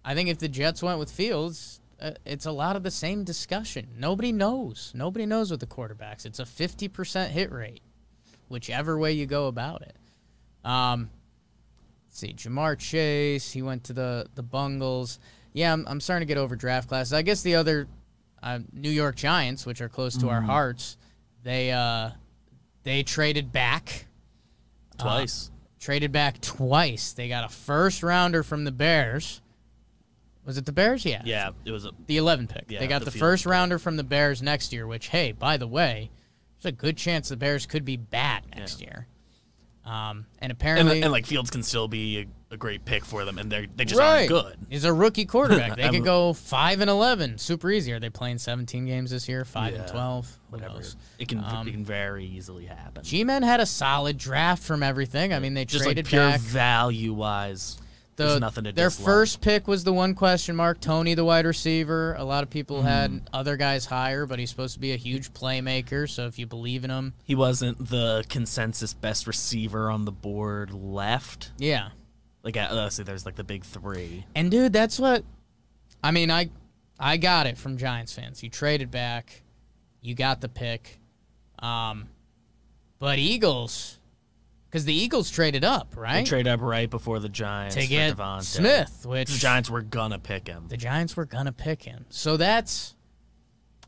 I think if the Jets went with Fields, it's a lot of the same discussion. Nobody knows. Nobody knows with the quarterbacks. It's a 50% hit rate, whichever way you go about it. Let's see, Jamar Chase, he went to the Bungles. Yeah, I'm starting to get over draft classes. I guess the other New York Giants, which are close to our hearts, they traded back. Twice. Traded back twice. They got a first-rounder from the Bears. Was it the Bears? Yeah. Yeah, it was the 11 pick. Yeah, they got the first-rounder from the Bears next year, which, hey, by the way, there's a good chance the Bears could be bad next year. And apparently... And like, Fields can still be a great pick for them, and they just aren't good. He's a rookie quarterback. They could go 5-11. Super easy. Are they playing 17 games this year? 5-12? Whatever. Knows? It can very easily happen. G-Men had a solid draft from everything. I mean, they just traded like pure back. value-wise, there's nothing to Their dislike. first pick was the one question mark, Tony, the wide receiver. A lot of people had other guys higher, but he's supposed to be a huge playmaker, so if you believe in him. He wasn't the consensus best receiver on the board left. Yeah. Like, let's see, there's like the big 3. And, dude, that's what – I mean, I got it from Giants fans. You traded back. You got the pick. But Eagles – because the Eagles traded up, right? They traded up right before the Giants to get for Devontae. Smith, which the Giants were gonna pick him. The Giants were gonna pick him. So that's,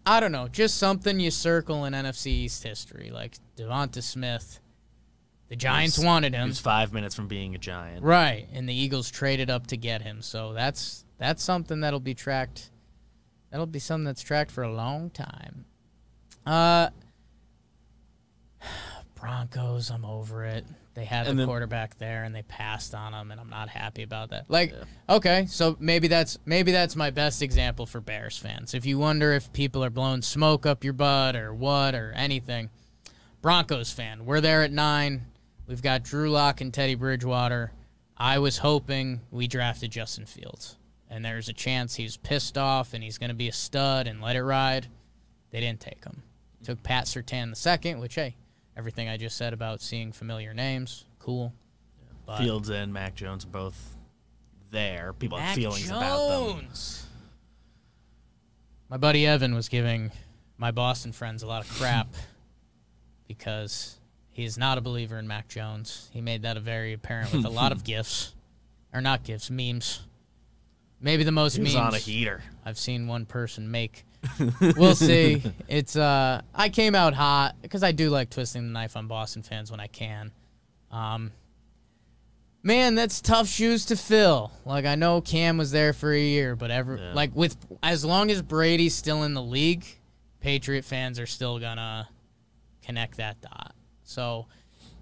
I don't know, just something you circle in NFC East history. Like Devonta Smith, the Giants wanted him. He was 5 minutes from being a Giant, right? And the Eagles traded up to get him. So that's something that'll be tracked. That'll be something that's tracked for a long time. Broncos, I'm over it. They had the quarterback there, and they passed on him, and I'm not happy about that. Like, okay, so maybe that's my best example for Bears fans. If you wonder if people are blowing smoke up your butt or what or anything, Broncos fan, we're there at 9. We've got Drew Lock and Teddy Bridgewater. I was hoping we drafted Justin Fields, and there's a chance he's pissed off and he's going to be a stud and let it ride. They didn't take him. Took Pat Surtain II, which, hey, everything I just said about seeing familiar names, cool. Yeah. Fields and Mac Jones are both there. People have feelings about them. My buddy Evan was giving my Boston friends a lot of crap because he's not a believer in Mac Jones. He made that very apparent with a lot of gifs. Or not gifs, memes. Maybe the most memes on a heater I've seen one person make. We'll see. It's I came out hot because I do like twisting the knife on Boston fans when I can. Man, that's tough shoes to fill. Like, I know Cam was there for a year, but like with as long as Brady's still in the league, Patriot fans are still gonna connect that dot. So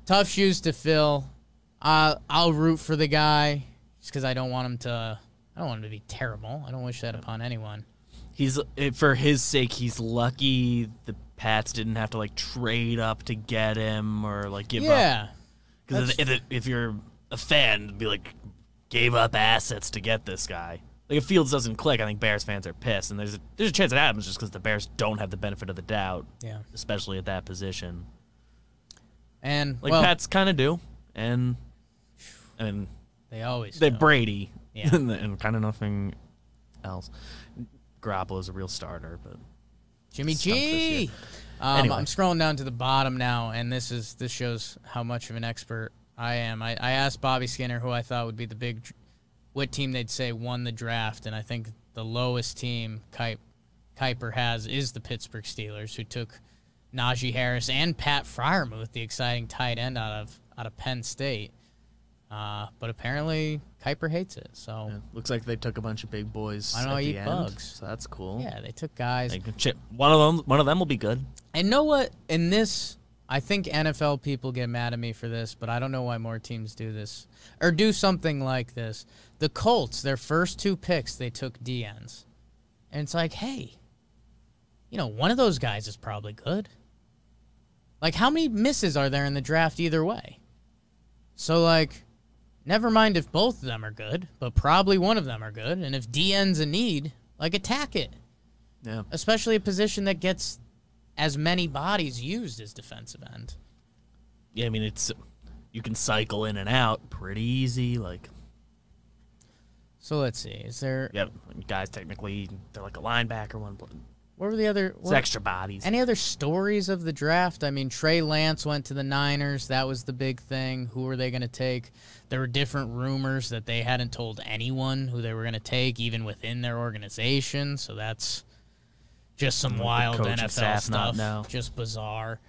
tough shoes to fill. I'll root for the guy just because I don't want him to be terrible. I don't wish that upon anyone. For his sake, he's lucky the Pats didn't have to like trade up to get him or like give up. Yeah. Because if you're a fan, it'd be like gave up assets to get this guy. Like if Fields doesn't click, I think Bears fans are pissed, and there's a chance it happens just because the Bears don't have the benefit of the doubt. Yeah. Especially at that position. And Like Pats kind of do, and I mean they always they're do. Brady, Yeah. and kind of nothing else. Garoppolo's a real starter, but Jimmy stunk this year. G. Anyway. I'm scrolling down to the bottom now, and this shows how much of an expert I am. I asked Bobby Skinner who I thought would be what team they'd say won the draft, and I think the lowest team Kuiper has is the Pittsburgh Steelers, who took Najee Harris and Pat Freiermuth, the exciting tight end out of Penn State. But apparently Kuiper hates it. So yeah, looks like they took a bunch of big boys. I don't know, at the eat end, bugs. so that's cool. yeah, they took guys. One of them will be good. And know what? In this, I think NFL people get mad at me for this, but I don't know why more teams do this or do something like this. The Colts, their first 2 picks, they took DNs. And it's like, hey, one of those guys is probably good. Like, how many misses are there in the draft either way? So, like, never mind if both of them are good, but probably one of them are good. And if DN's a need, like, attack it. Yeah. Especially a position that gets as many bodies used as defensive end. Yeah, I mean, you can cycle in and out pretty easy. Like, so let's see. Is there... yeah, guys technically, they're like a linebacker one. What were the other... It's extra bodies. Any other stories of the draft? I mean, Trey Lance went to the Niners. That was the big thing. Who were they going to take? There were different rumors that they hadn't told anyone who they were going to take, even within their organization. So that's just some wild NFL stuff. Just bizarre.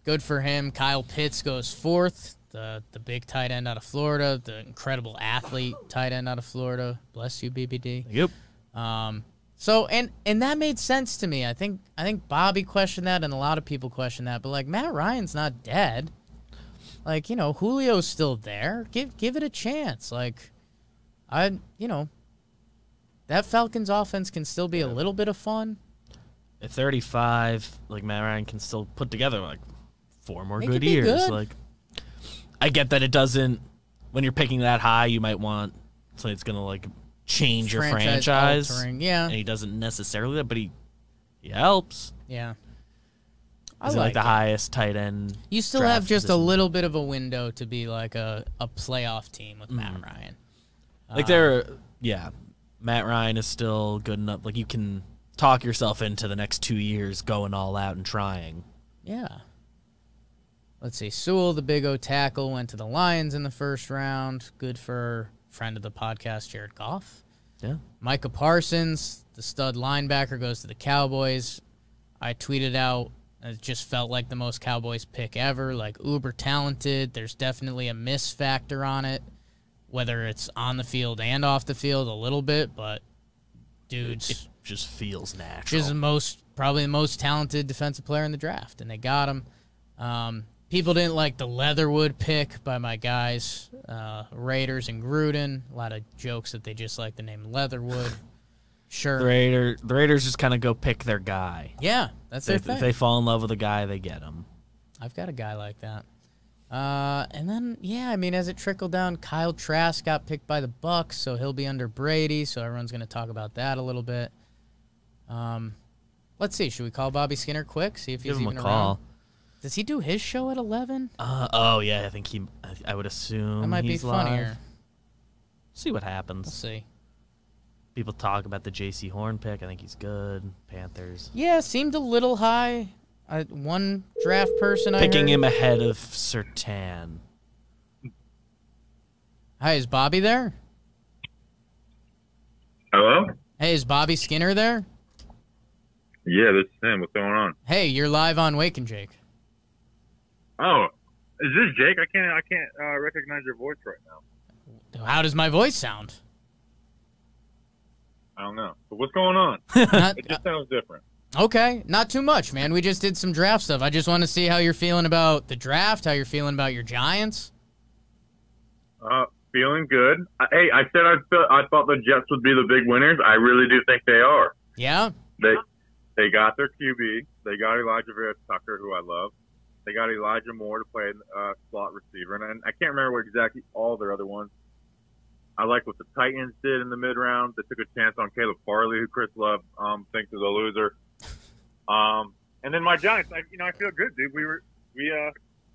Good for him. Kyle Pitts goes 4th. The big tight end out of Florida. The incredible athlete tight end out of Florida. Bless you, BBD. Yep. So and that made sense to me. I think Bobby questioned that, and a lot of people questioned that. But like, Matt Ryan's not dead. Like, Julio's still there. Give it a chance. Like, that Falcons offense can still be a little bit of fun. At 35, like Matt Ryan can still put together like 4 more It good could be years. good. Like, I get that it doesn't. When you're picking that high, you might want something that's gonna like change your franchise. Altering, yeah. And he doesn't necessarily, but he helps. Yeah. He's like the highest tight end. You still have just a little bit of a window to be like a playoff team with Matt Ryan. Like Matt Ryan is still good enough. Like you can talk yourself into the next 2 years going all out and trying. Yeah. Let's see. Sewell, the big O tackle, went to the Lions in the first round. Good for friend of the podcast, Jared Goff. Yeah. Micah Parsons, the stud linebacker, goes to the Cowboys. I tweeted out, it just felt like the most Cowboys pick ever, like uber talented. There's definitely a miss factor on it, whether it's on the field and off the field a little bit, but dude's It just feels natural. just probably the most talented defensive player in the draft, and they got him. People didn't like the Leatherwood pick by my guys, Raiders and Gruden. A lot of jokes that they just like the name Leatherwood. Sure. The Raiders just kind of go pick their guy. Yeah, that's their thing. If they fall in love with a guy, they get him. I've got a guy like that. And then, I mean, as it trickled down, Kyle Trask got picked by the Bucks, so he'll be under Brady, so everyone's going to talk about that a little bit. Let's see. Should we call Bobby Skinner quick, see if he's Give him even a call. around? Does he do his show at 11? I think I would assume That might be he's funnier. live. See what We'll happens. see. People talk about the J.C. Horn pick. I think he's good. Panthers. Yeah, seemed a little high. One draft person Picking I heard. him ahead of Surtain. Hi, is Bobby there? Hello? Hey, is Bobby Skinner there? Yeah, this is him. What's going on? Hey, you're live on Wake and Jake. Oh, is this Jake? I can't recognize your voice right now. How does my voice sound? I don't know. But what's going on? Not, It just sounds different. okay, not too much, man. We just did some draft stuff. I just want to see how you're feeling about the draft, how you're feeling about your Giants. Feeling good. I said I thought the Jets would be the big winners. I really do think they are. Yeah? They got their QB. They got Elijah Vera-Tucker, who I love. They got Elijah Moore to play slot receiver. And I can't remember what exactly all their other ones. I like what the Titans did in the mid-round. They took a chance on Caleb Farley, who Chris Love thinks is a loser. And then my Giants, I feel good, dude. We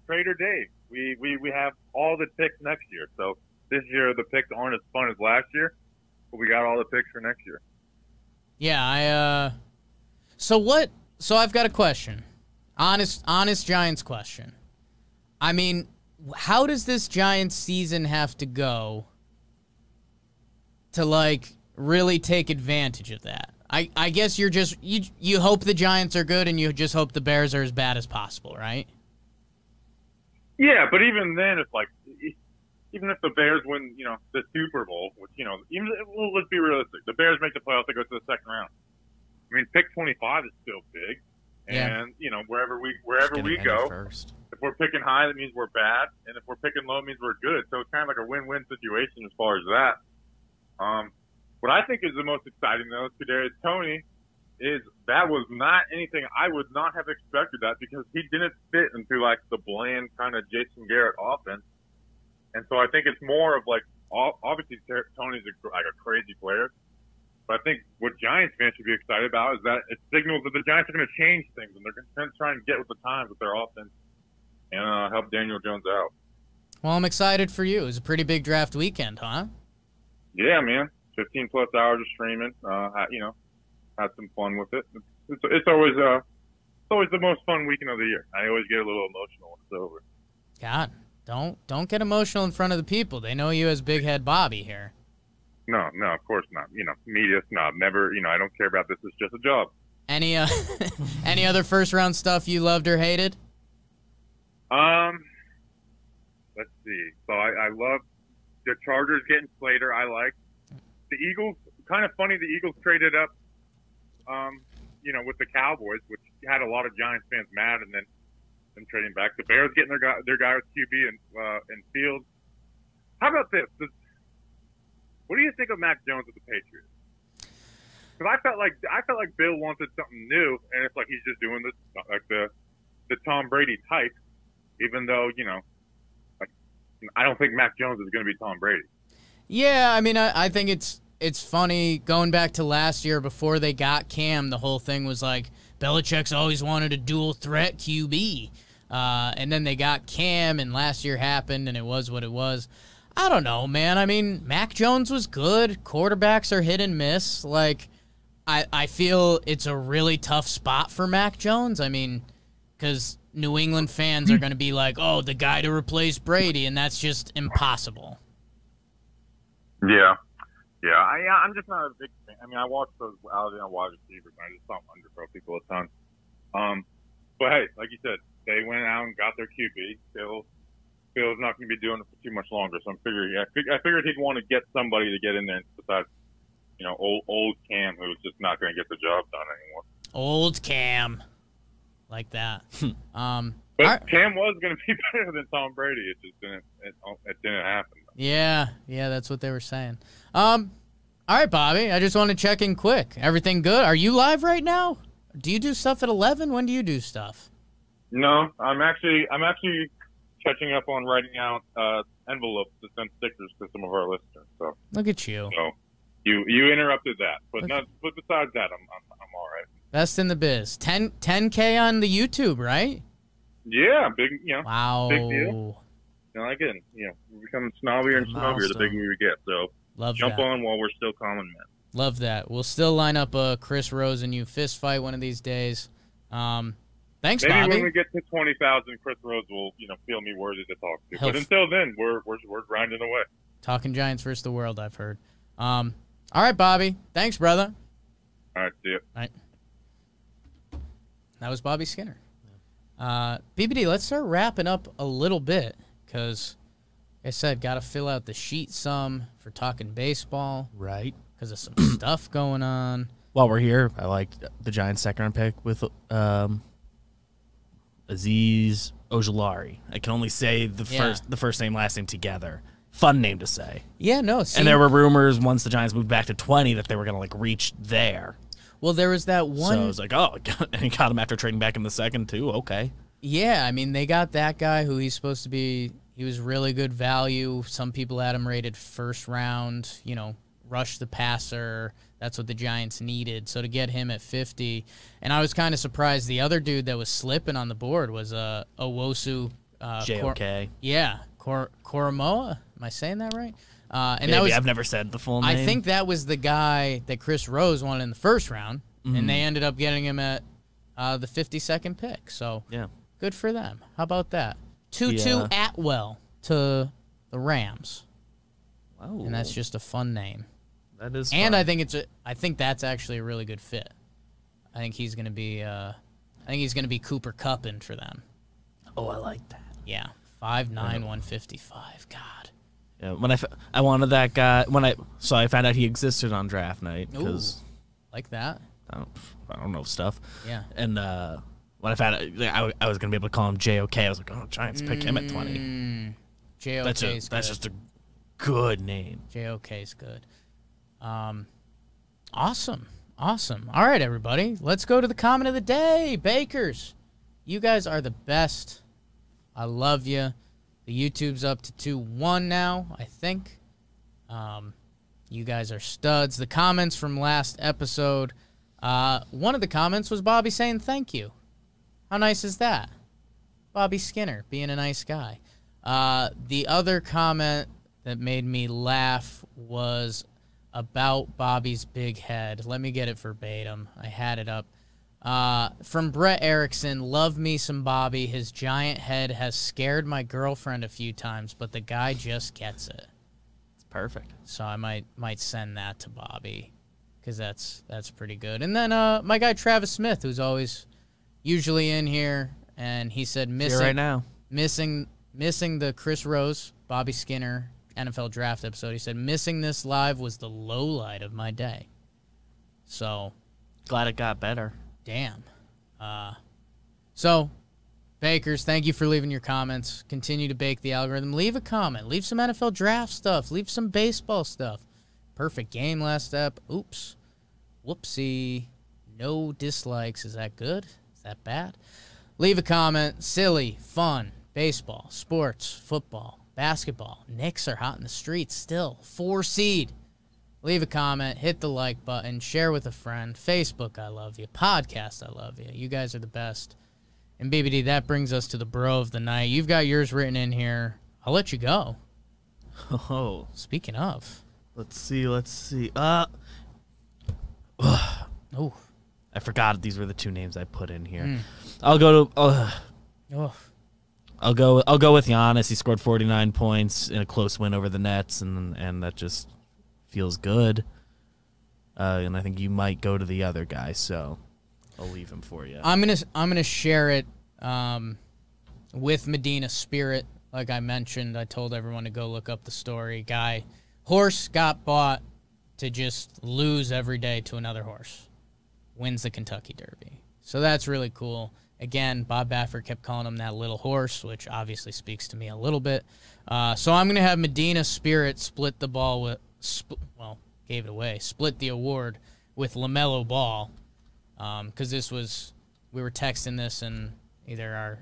Trader Dave. We have all the picks next year. So this year the picks aren't as fun as last year, but we got all the picks for next year. Yeah, So I've got a question. Honest Giants question. I mean, how does this Giants season have to go to, like, really take advantage of that? I guess you're just you hope the Giants are good and you just hope the Bears are as bad as possible, right? Yeah, but even then, it's like, even if the Bears win, the Super Bowl, which, let's be realistic. The Bears make the playoffs, they go to the second round. I mean, pick 25 is still big. And, wherever we go, first. If we're picking high, that means we're bad. And if we're picking low, it means we're good. So it's kind of like a win-win situation as far as that. What I think is the most exciting, though, Kadarius Toney, is that was not anything I would not have expected that because he didn't fit into, like, the bland kind of Jason Garrett offense. And so I think it's more of, like, obviously Toney's like a crazy player. But I think what Giants fans should be excited about is that it signals that the Giants are going to change things and they're going to try and get with the times with their offense and help Daniel Jones out. Well, I'm excited for you. It was a pretty big draft weekend, huh? Yeah, man. 15-plus hours of streaming. Had some fun with it. It's always the most fun weekend of the year. I always get a little emotional when it's over. God, don't get emotional in front of the people. They know you as Big Head Bobby here. No, of course not. Media snob. Never, I don't care about this. It's just a job. Any other first-round stuff you loved or hated? Let's see. So I love the Chargers getting Slater. I like the Eagles. Kind of funny. The Eagles traded up, with the Cowboys, which had a lot of Giants fans mad, and then them trading back. The Bears getting their guy with QB and Fields. How about this? What do you think of Mac Jones with the Patriots? Because I felt like Bill wanted something new, and it's like he's just doing the Tom Brady type, even though I don't think Mac Jones is going to be Tom Brady. Yeah, I mean, I think it's funny going back to last year before they got Cam. The whole thing was like Belichick's always wanted a dual threat QB, and then they got Cam, and last year happened, and it was what it was. I don't know, man. I mean, Mac Jones was good. Quarterbacks are hit and miss. Like, I feel it's a really tough spot for Mac Jones. I mean, because New England fans are going to be like, oh, the guy to replace Brady, and that's just impossible. Yeah. I'm just not a big fan. I mean, I watch those Alabama wide receivers, and I just don't underthrow people a ton. But, hey, like you said, they went out and got their QB. Phil's not going to be doing it for too much longer, so I figured he'd want to get somebody to get in there besides, old Cam, who's just not going to get the job done anymore. Old Cam, like that. But Cam was going to be better than Tom Brady. It just didn't happen. Yeah, that's what they were saying. All right, Bobby, I just want to check in quick. Everything good? Are you live right now? Do you do stuff at 11? When do you do stuff? No, I'm actually catching up on writing out envelopes to send stickers to some of our listeners. So look at you. So you interrupted that, but besides that, I'm all right. Best in the biz. 10K on the YouTube, right? Yeah, big. Wow. Big deal. Again, we're becoming snobbier and snobbier the bigger we get. So jump on while we're still common men. Love that. We'll still line up a Chris Rose and you fist fight one of these days. Thanks, Maybe Bobby. when we get to 20,000, Chris Rose will, feel me worthy to talk to. But until then, we're grinding away. Talking Giants versus the world, I've heard. All right, Bobby. Thanks, brother. All right, see you. All right. That was Bobby Skinner. BBD, let's start wrapping up a little bit because, like I said, got to fill out the sheet some for talking baseball. Right. Because of some stuff going on. While we're here, I like the Giants' second-round pick with Azeez Ojulari. I can only say the first name, last name together. Fun name to say. Yeah, no. And there were rumors once the Giants moved back to 20 that they were going to reach there. Well, there was that one. So I was like, oh, and he got him after trading back in the second too. Okay. Yeah, I mean, they got that guy who he's supposed to be. He was really good value. Some people had him rated first round. Rush the passer. That's what the Giants needed. So to get him at 50, and I was kind of surprised. The other dude that was slipping on the board was Owosu. JOK. Koromoa. Am I saying that right? And Maybe. I've never said the full name. I think that was the guy that Chris Rose wanted in the first round, and they ended up getting him at the 52nd pick. So yeah, good for them. How about that? 2-2 Atwell to the Rams. Wow. And that's just a fun name. That is And fun. I think that's actually a really good fit. I think he's going to be Cooper Kuppin for them. Oh, I like that. Yeah. 5'9", 155. God. Yeah, when I wanted that guy so I found out he existed on draft night because like that. I don't know stuff. Yeah. And when I found out I was gonna be able to call him JOK, I was like, oh, Giants pick him at 20. JOK's good. That's just a good name. JOK's good. Awesome. All right, everybody. Let's go to the comment of the day. Bakers, you guys are the best. I love you. The YouTube's up to 2-1 now, I think. You guys are studs. The comments from last episode, one of the comments was Bobby saying thank you. How nice is that? Bobby Skinner, being a nice guy. The other comment that made me laugh was about Bobby's big head. Let me get it verbatim. I had it up. From Brett Erickson, love me some Bobby. His giant head has scared my girlfriend a few times, but the guy just gets it. It's perfect. So I might send that to Bobby because that's pretty good. And then my guy Travis Smith, who's usually in here, and he said missing here right now. Missing the Chris Rose, Bobby Skinner NFL draft episode. He said missing this live was the low light of my day. So Glad it got better. damn. So, Bakers, thank you for leaving your comments. Continue to bake the algorithm. Leave a comment. Leave some NFL draft stuff. Leave some baseball stuff. Perfect game last step. Oops. Whoopsie. No dislikes. Is that good? Is that bad? Leave a comment. Silly, fun, baseball, sports, football, basketball. Knicks are hot in the streets still. 4 seed. Leave a comment, hit the like button, share with a friend. Facebook, I love you. Podcast, I love you. You guys are the best. And BBD, that brings us to the bro of the night. You've got yours written in here. I'll let you go. Oh, Speaking of. let's see. Oh, I forgot these were the 2 names I put in here. I'll go to. oh. I'll go with Giannis. He scored 49 points in a close win over the Nets, and that just feels good. And I think you might go to the other guy, so I'll leave him for you. I'm gonna share it with Medina Spirit. Like I mentioned, I told everyone to go look up the story. Horse got bought to just lose every day to another horse. Wins the Kentucky Derby. So that's really cool. Again, Bob Baffert kept calling him that little horse, which obviously speaks to me a little bit. So I'm going to have Medina Spirit split the ball with, gave it away, split the award with LaMelo Ball. Because we were texting this in either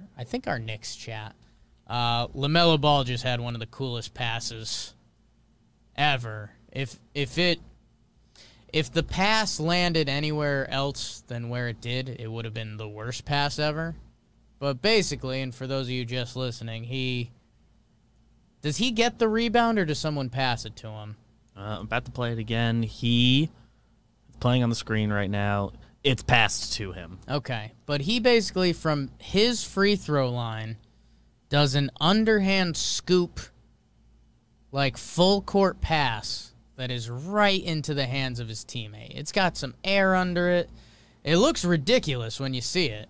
our Knicks chat. LaMelo Ball just had one of the coolest passes ever. If the pass landed anywhere else than where it did, it would have been the worst pass ever. But basically, and for those of you just listening, does he get the rebound or does someone pass it to him? I'm about to play it again. He playing on the screen right now. It's passed to him. Okay, but he basically, from his free throw line, does an underhand scoop, like full court pass that is right into the hands of his teammate. It's got some air under it. It looks ridiculous when you see it.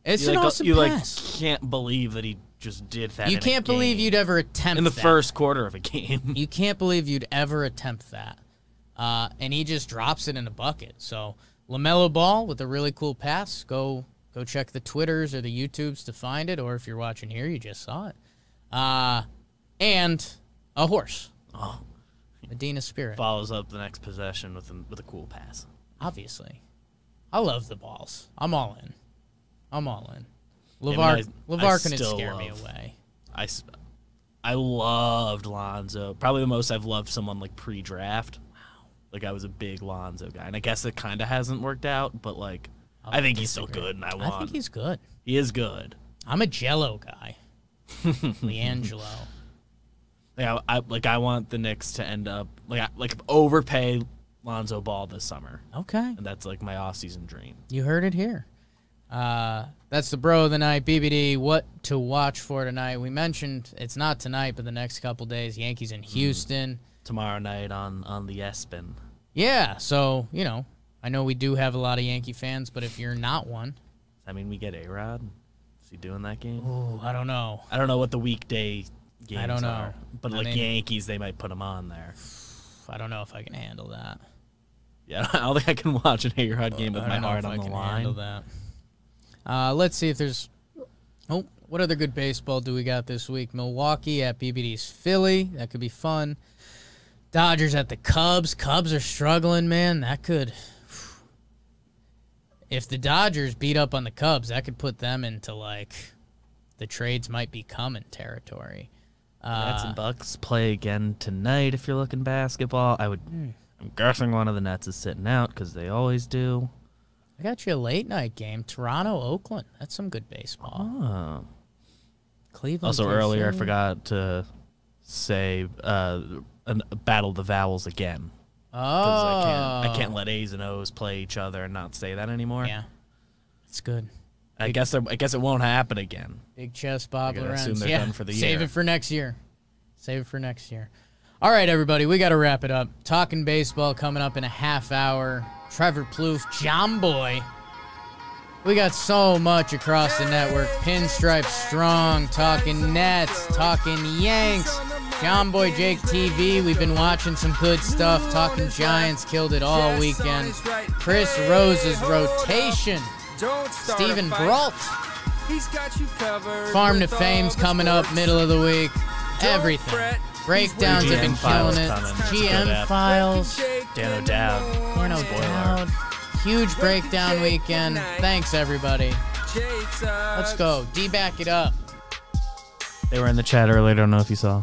It's an awesome pass. You can't believe that he just did that. You can't believe you'd ever attempt in the that. first quarter of a game. You can't believe you'd ever attempt that. And he just drops it in a bucket. So LaMelo Ball with a really cool pass. Go check the Twitters or the YouTubes to find it, or if you're watching here, you just saw it. And a horse. Oh. Medina Spirit. Follows up the next possession with a cool pass. Obviously. I love the balls. I'm all in. I LeVar couldn't still scare me away. I loved Lonzo. Probably the most I've loved someone like pre-draft. Wow. Like I was a big Lonzo guy, and I guess it kind of hasn't worked out, but like I think he's still good, and I think he's good. He is good. I'm a Jello guy. LiAngelo. Yeah, I want the Knicks to end up like overpay Lonzo Ball this summer. Okay. And that's like my off-season dream. You heard it here. That's the bro of the night, BBD. What to watch for tonight? We mentioned it's not tonight, but the next couple days, Yankees in Houston. Tomorrow night on the ESPN. Yeah, so, I know we do have a lot of Yankee fans, but if you're not one. I mean, we get A-Rod. Is he doing that game? Ooh, I don't know. I don't know what the weekday games I don't know. are. But Yankees, they might put him on there. I don't know if I can handle that. Yeah, I don't think I can watch an A-Rod game with my heart on the line. Handle that. Let's see if there's... Oh, what other good baseball do we got this week? Milwaukee at BBD's Philly. That could be fun. Dodgers at the Cubs. Cubs are struggling, man. That could... If the Dodgers beat up on the Cubs, that could put them into, like, the trades might be coming territory. Nets and Bucks play again tonight if you're looking basketball. I'm guessing one of the Nets is sitting out because they always do. I got you a late night game. Toronto, Oakland. That's some good baseball. Oh. Cleveland. Also, earlier I forgot to say battle the vowels again. Oh. I can't let A's and O's play each other and not say that anymore. Yeah. It's good. I guess it won't happen again. Big chest, Bob Lorenz. I assume they're done for the year. Save it for next year. All right, everybody, we got to wrap it up. Talking baseball coming up in a half hour. Trevor Plouffe, John Boy. We got so much across the network. Pinstripe Strong, talking Nets, talking Yanks. John Boy Jake TV, we've been watching some good stuff. Talking Giants, killed it all weekend. Chris Rose's rotation. Stephen Brault. Farm to Fame's coming up middle of the week. Everything. Breakdowns have been killing it. GM Files. Dan O'Dowd. Huge breakdown weekend. Thanks, everybody. Let's go. D-back it up. They were in the chat earlier. I don't know if you saw.